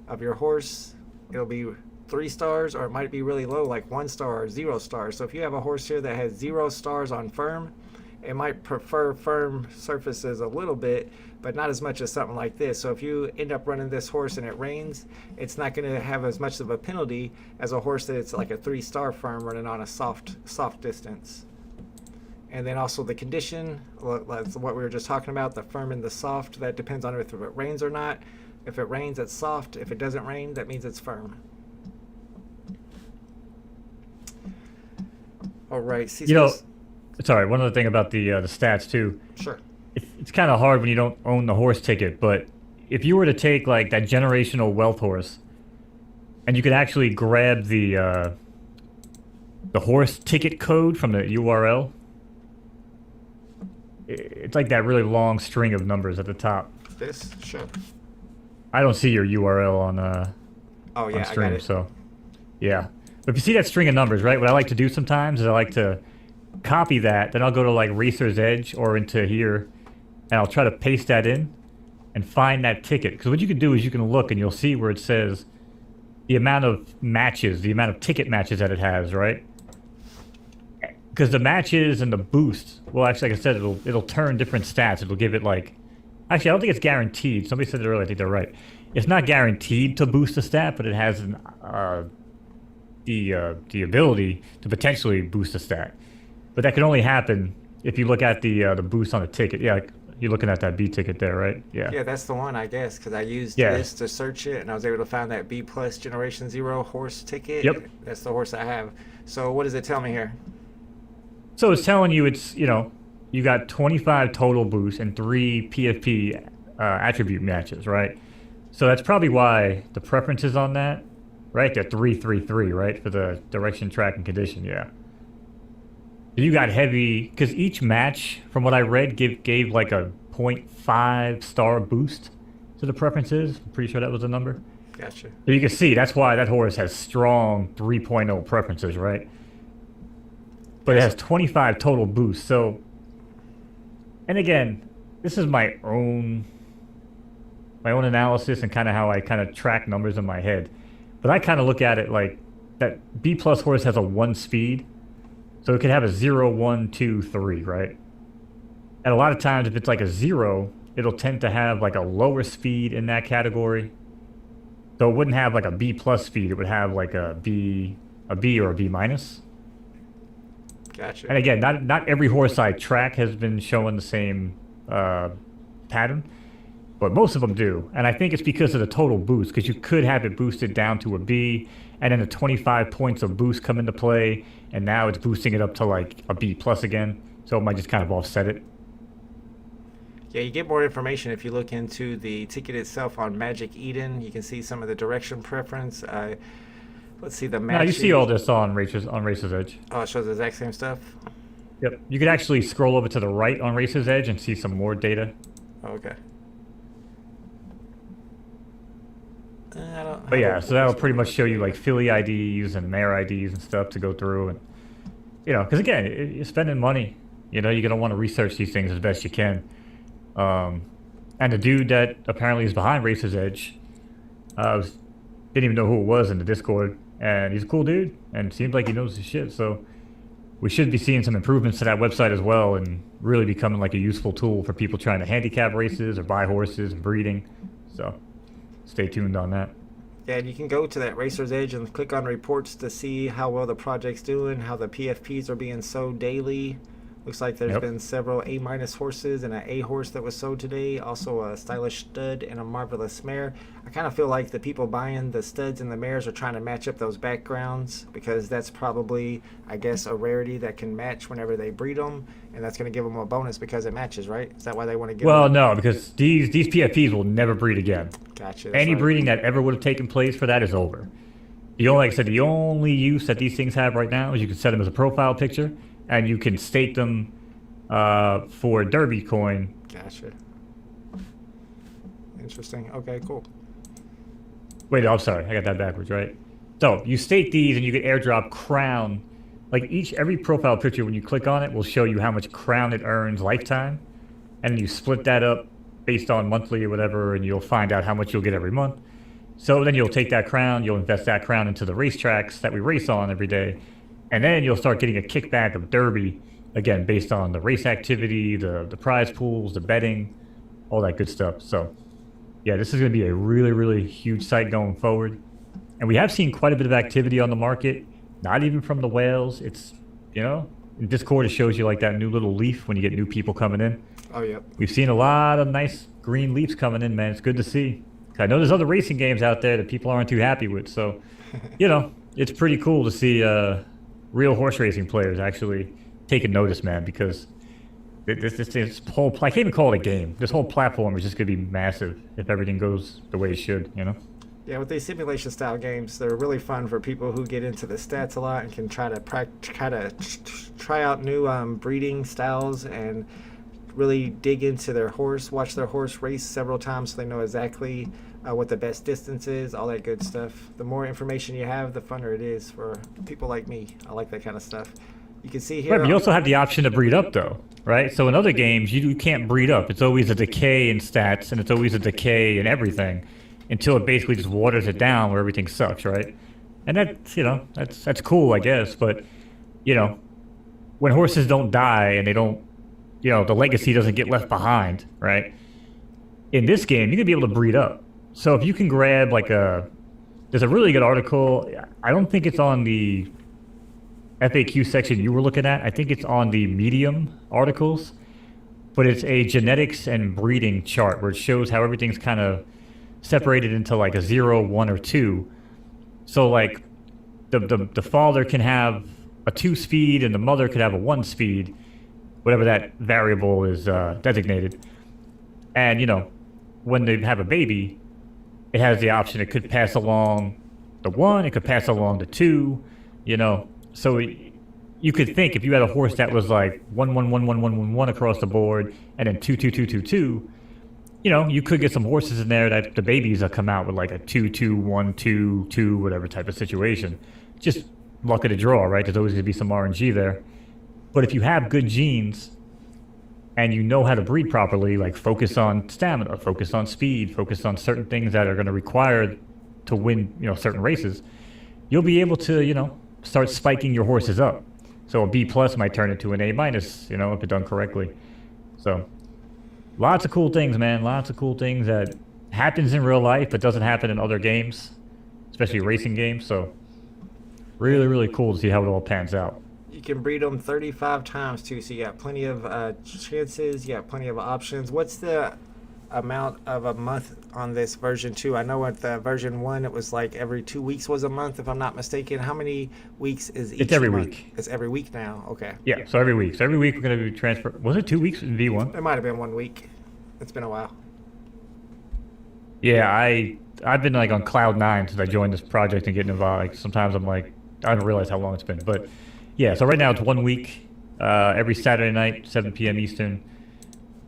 of your horse, it'll be 3 stars, or it might be really low, like 1 star or 0 stars. So if you have a horse here that has 0 stars on firm, it might prefer firm surfaces a little bit, but not as much as something like this. So if you end up running this horse and it rains, it's not going to have as much of a penalty as a horse that it's like a 3-star firm running on a soft distance. And then also the condition, that's what we were just talking about, the firm and the soft, that depends on if it rains or not. If it rains, it's soft. If it doesn't rain, that means it's firm. All right. Sorry, one other thing about the stats too. Sure. It's kind of hard when you don't own the horse ticket, but if you were to take like that generational wealth horse, and you could actually grab the horse ticket code from the URL, it's like that really long string of numbers at the top. This? Sure. I don't see your URL on oh yeah, on stream, I got it. so yeah. But if you see that string of numbers, right? What I like to do sometimes is I like to copy that, then I'll go to like Racer's Edge or into here, and I'll try to paste that in and find that ticket. Because what you can do is you can look and you'll see where it says the amount of matches, the amount of ticket matches that it has, right? Because the matches and the boosts, well, actually, like I said, it'll turn different stats. It'll give it like, actually, I don't think it's guaranteed. Somebody said it earlier. I think they're right. It's not guaranteed to boost a stat, but it has the ability to potentially boost a stat. But that can only happen if you look at the boost on the ticket. Yeah, like you're looking at that B ticket there, right? Yeah. Yeah, that's the one, I guess, because I used this to search it, and I was able to find that B+ Generation 0 horse ticket. Yep. That's the horse I have. So what does it tell me here? So it's telling you you got 25 total boosts and 3 PFP attribute matches, right? So that's probably why the preferences on that, right? They're 333, right? For the direction, track, and condition, yeah. You got heavy, because each match, from what I read, gave like a 0.5 star boost to the preferences. I'm pretty sure that was the number. Gotcha. So you can see that's why that horse has strong 3.0 preferences, right? But it has 25 total boosts. So And again, this is my own analysis and kind of how I kind of track numbers in my head. But I kind of look at it like that B plus horse has a 1 speed. So it could have a 0, 1, 2, 3, right? And a lot of times if it's like a 0, it'll tend to have like a lower speed in that category. So it wouldn't have like a B plus speed. It would have like a B or a B minus. Gotcha. And again, not every horse I track has been showing the same pattern, but most of them do. And I think it's because of the total boost, because you could have it boosted down to a B, and then the 25 points of boost come into play, and now it's boosting it up to like a B plus again. So it might just kind of offset it. Yeah, you get more information if you look into the ticket itself on Magic Eden. You can see some of the direction preference. Let's see the match. Now you see all this on Racer's Edge. Oh, it shows the exact same stuff? Yep. You could actually scroll over to the right on Racer's Edge and see some more data. Oh, okay. But yeah, so that'll pretty much show you like filly IDs and mare IDs and stuff to go through. And, because again, you're spending money. You're going to want to research these things as best you can. And the dude that apparently is behind Racer's Edge, didn't even know who it was in the Discord. And he's a cool dude and seems like he knows his shit. So we should be seeing some improvements to that website as well, and really becoming like a useful tool for people trying to handicap races or buy horses and breeding. So stay tuned on that. Yeah, and you can go to that Racer's Edge and click on reports to see how well the project's doing, how the PFPs are being sold daily. Looks like there's been several A- horses and an A horse that was sold today. Also a stylish stud and a marvelous mare. I kind of feel like the people buying the studs and the mares are trying to match up those backgrounds, because that's probably, I guess, a rarity that can match whenever they breed them, and that's going to give them a bonus because it matches, right? Is that why they want to give Well, them? no, because these PFPs will never breed again. Gotcha. Any breeding that ever would have taken place for that is over. Like I said, the only use that these things have right now is you can set them as a profile picture, and you can stake them for Derby coin. Gotcha. Interesting. Okay, cool. Wait, I'm sorry. I got that backwards, right? So you stake these and you get airdrop crown. Like every profile picture, when you click on it, will show you how much crown it earns lifetime. And then you split that up based on monthly or whatever, and you'll find out how much you'll get every month. So then you'll take that crown, you'll invest that crown into the racetracks that we race on every day. And then you'll start getting a kickback of Derby, again, based on the race activity, the prize pools, the betting, all that good stuff. So, yeah, this is going to be a really, really huge site going forward. And we have seen quite a bit of activity on the market, not even from the whales. It's, in Discord, it shows you like that new little leaf when you get new people coming in. Oh, yep. We've seen a lot of nice green leaves coming in, man. It's good to see. I know there's other racing games out there that people aren't too happy with. So, it's pretty cool to see real horse racing players actually taking notice, man, because this whole, I can't even call it a game. This whole platform is just going to be massive if everything goes the way it should, Yeah, with these simulation style games, they're really fun for people who get into the stats a lot and can try out new breeding styles and really dig into their horse, watch their horse race several times so they know exactly what the best distance is, all that good stuff. The more information you have, the funner it is for people like me. I like that kind of stuff. You can see here. Right, but you also have the option to breed up, though, right? So in other games, you can't breed up. It's always a decay in stats, and it's always a decay in everything until it basically just waters it down where everything sucks, right? And that's cool, I guess. But, when horses don't die and they don't, the legacy doesn't get left behind, right? In this game, you're going to be able to breed up. So if you can grab there's a really good article. I don't think it's on the FAQ section you were looking at. I think it's on the Medium articles, but it's a genetics and breeding chart where it shows how everything's kind of separated into like a 0, 1, or 2. So like the father can have a 2 speed and the mother could have a 1 speed, whatever that variable is designated. And when they have a baby, it has the option. It could pass along the 1, it could pass along the 2, So you could think if you had a horse that was like 1, 1, 1, 1, 1, 1, 1 across the board, and then 2, 2, 2, 2, 2, you could get some horses in there that the babies will come out with like a 2, 2, 1, 2, 2, whatever type of situation. Just luck of the draw, right? There's always going to be some RNG there. But if you have good genes, and you know how to breed properly, like focus on stamina, focus on speed, focus on certain things that are going to require to win, certain races, you'll be able to, start spiking your horses up. So a B plus might turn into an A minus, if it's done correctly. So lots of cool things, man. Lots of cool things that happens in real life but doesn't happen in other games, especially racing games. So really, really cool to see how it all pans out. You can breed them 35 times too, so you got plenty of chances. You got plenty of options. What's the amount of a month on this version 2? I know with version 1 it was like every 2 weeks was a month, if I'm not mistaken. How many weeks is each? It's every month? week. It's every week now. Okay. Yeah, so every week. So every week we're going to be transfer. Was it 2 weeks in V1? It might have been 1 week. It's been a while. Yeah, I've been like on cloud 9 since I joined this project and getting involved. Like, sometimes I'm like, I don't realize how long it's been. But yeah, so right now it's 1 week, every Saturday night, 7 p.m. Eastern.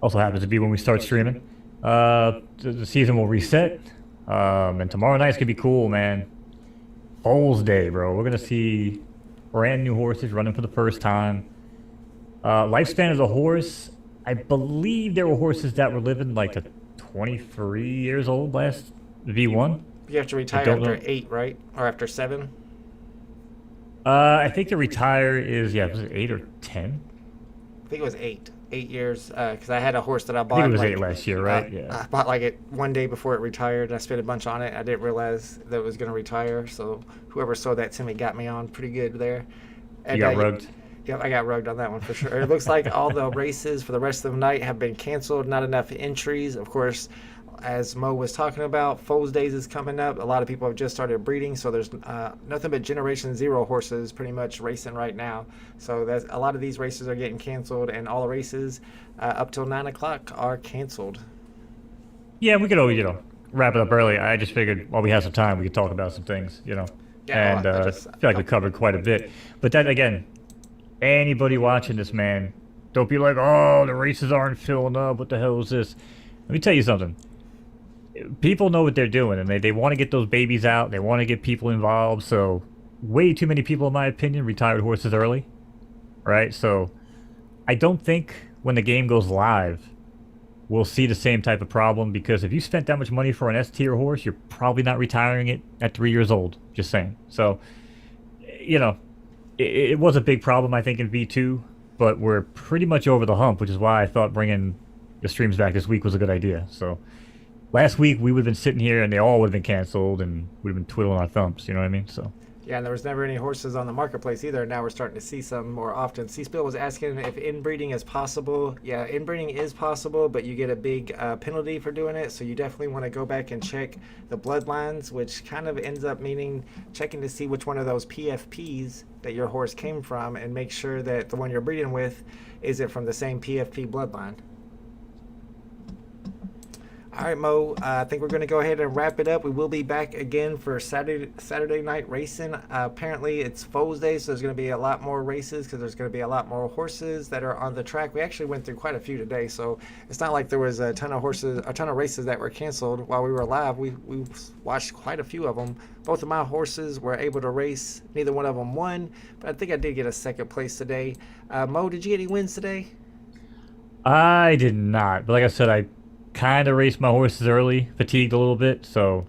Also happens to be when we start streaming. The season will reset, and tomorrow night's gonna be cool, man. Foals Day, bro. We're gonna see brand new horses running for the first time. Lifespan of the horse, I believe there were horses that were living like to 23 years old last V1. You have to retire after 8, right? Or after 7? I think the retire is, was it 8 or 10? I think it was 8. 8 years, because I had a horse that I bought. I think it was 8 last year, right? I bought like it one day before it retired. I spent a bunch on it. I didn't realize that it was going to retire. So whoever sold that to me got me on pretty good there. And you got rugged? Yeah, I got rugged on that one for sure. It looks like all the races for the rest of the night have been canceled. Not enough entries. Of course, as Mo was talking about, Foals Days is coming up. A lot of people have just started breeding, so there's nothing but Generation 0 horses pretty much racing right now. So that's, a lot of these races are getting canceled, and all the races up till 9 o'clock are canceled. Yeah, we could always, wrap it up early. I just figured while we have some time, we could talk about some things, Yeah, and I feel like we covered quite a bit. But then again, anybody watching this, man, don't be like, oh, the races aren't filling up. What the hell is this? Let me tell you something. People know what they're doing, and they want to get those babies out. They want to get people involved. So way too many people, in my opinion, retired horses early, right? So I don't think when the game goes live, we'll see the same type of problem, because if you spent that much money for an S-tier horse, you're probably not retiring it at 3 years old. Just saying. So, it was a big problem, I think, in V2, but we're pretty much over the hump, which is why I thought bringing the streams back this week was a good idea. So last week we would have been sitting here and they all would have been canceled and we'd have been twiddling our thumbs, you know what I mean? So yeah, and there was never any horses on the marketplace either. Now we're starting to see some more often. C-Spill was asking if inbreeding is possible. Yeah, inbreeding is possible, but you get a big penalty for doing it. So you definitely want to go back and check the bloodlines, which kind of ends up meaning checking to see which one of those PFPs that your horse came from, and make sure that the one you're breeding with is it from the same PFP bloodline. All right, Mo, I think we're going to go ahead and wrap it up. We will be back again for Saturday night racing. Apparently, it's Foals Day, so there's going to be a lot more races because there's going to be a lot more horses that are on the track. We actually went through quite a few today, so it's not like there was a ton of races that were canceled while we were live. We watched quite a few of them. Both of my horses were able to race. Neither one of them won, but I think I did get a second place today. Mo, did you get any wins today? I did not, but like I said, I kind of raced my horses early, fatigued a little bit, so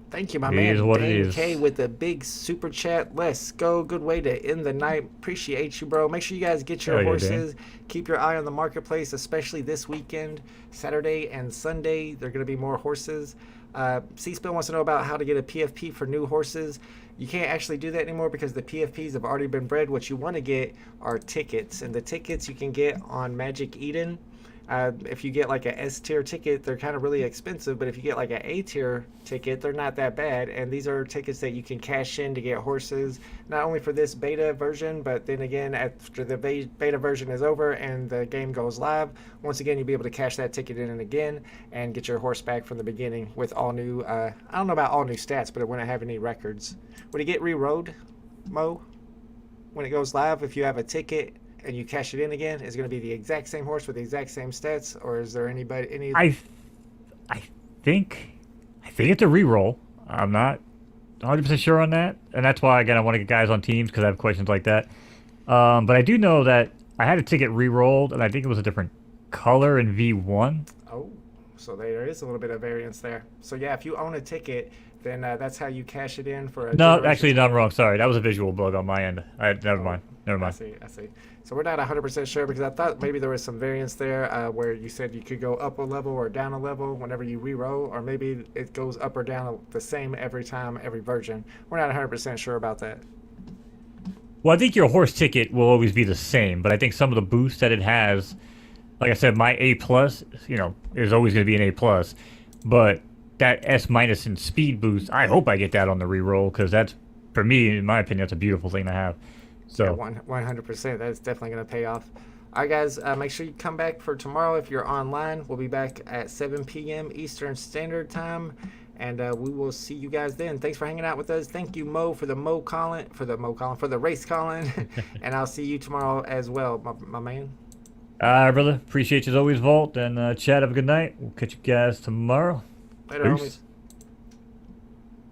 Thank you, my man. Is what it Dan is. K with the big super chat. Let's go. Good way to end the night. Appreciate you, bro. Make sure you guys get your Hell yeah, horses. Keep your eye on the marketplace, especially this weekend, Saturday and Sunday. There are going to be more horses. C-Spill wants to know about how to get a PFP for new horses. You can't actually do that anymore because the PFPs have already been bred. What you want to get are tickets, and the tickets you can get on Magic Eden. If you get like a S-tier ticket, they're kind of really expensive, but if you get like an A-tier ticket, they're not that bad. And these are tickets that you can cash in to get horses, not only for this beta version, but then again, after the beta version is over and the game goes live, once again, you'll be able to cash that ticket in and again and get your horse back from the beginning with all new, I don't know about all new stats, but it wouldn't have any records. Would it get re-rolled, Mo, when it goes live if you have a ticket and you cash it in again? Is it going to be the exact same horse with the exact same stats, or is there any? I think it's a reroll. I'm not 100% sure on that, and that's why again I want to get guys on teams because I have questions like that. But I do know that I had a ticket re-rolled, and I think it was a different color in V1. Oh, so there is a little bit of variance there. So yeah, if you own a ticket, then that's how you cash it in for a No, generation. actually, no, I'm wrong. Sorry, that was a visual bug on my end. Never mind. Never I mind. see, I see. So we're not 100% sure because I thought maybe there was some variance there where you said you could go up a level or down a level whenever you re-roll, or maybe it goes up or down the same every time, every version. We're not 100% sure about that. Well, I think your horse ticket will always be the same, but I think some of the boosts that it has, like I said, my A plus, is always going to be an A plus, but that S minus in speed boost, I hope I get that on the re-roll because that's, for me, in my opinion, that's a beautiful thing to have. So Yeah, 100%. That's definitely going to pay off. All right, guys, make sure you come back for tomorrow if you're online. We'll be back at 7 p.m. Eastern Standard Time, and we will see you guys then. Thanks for hanging out with us. Thank you, Mo, for the race calling, and I'll see you tomorrow as well, my man. all right, brother. Appreciate you as always, Vault. And Chad, have a good night. We'll catch you guys tomorrow. Later, Peace. homies.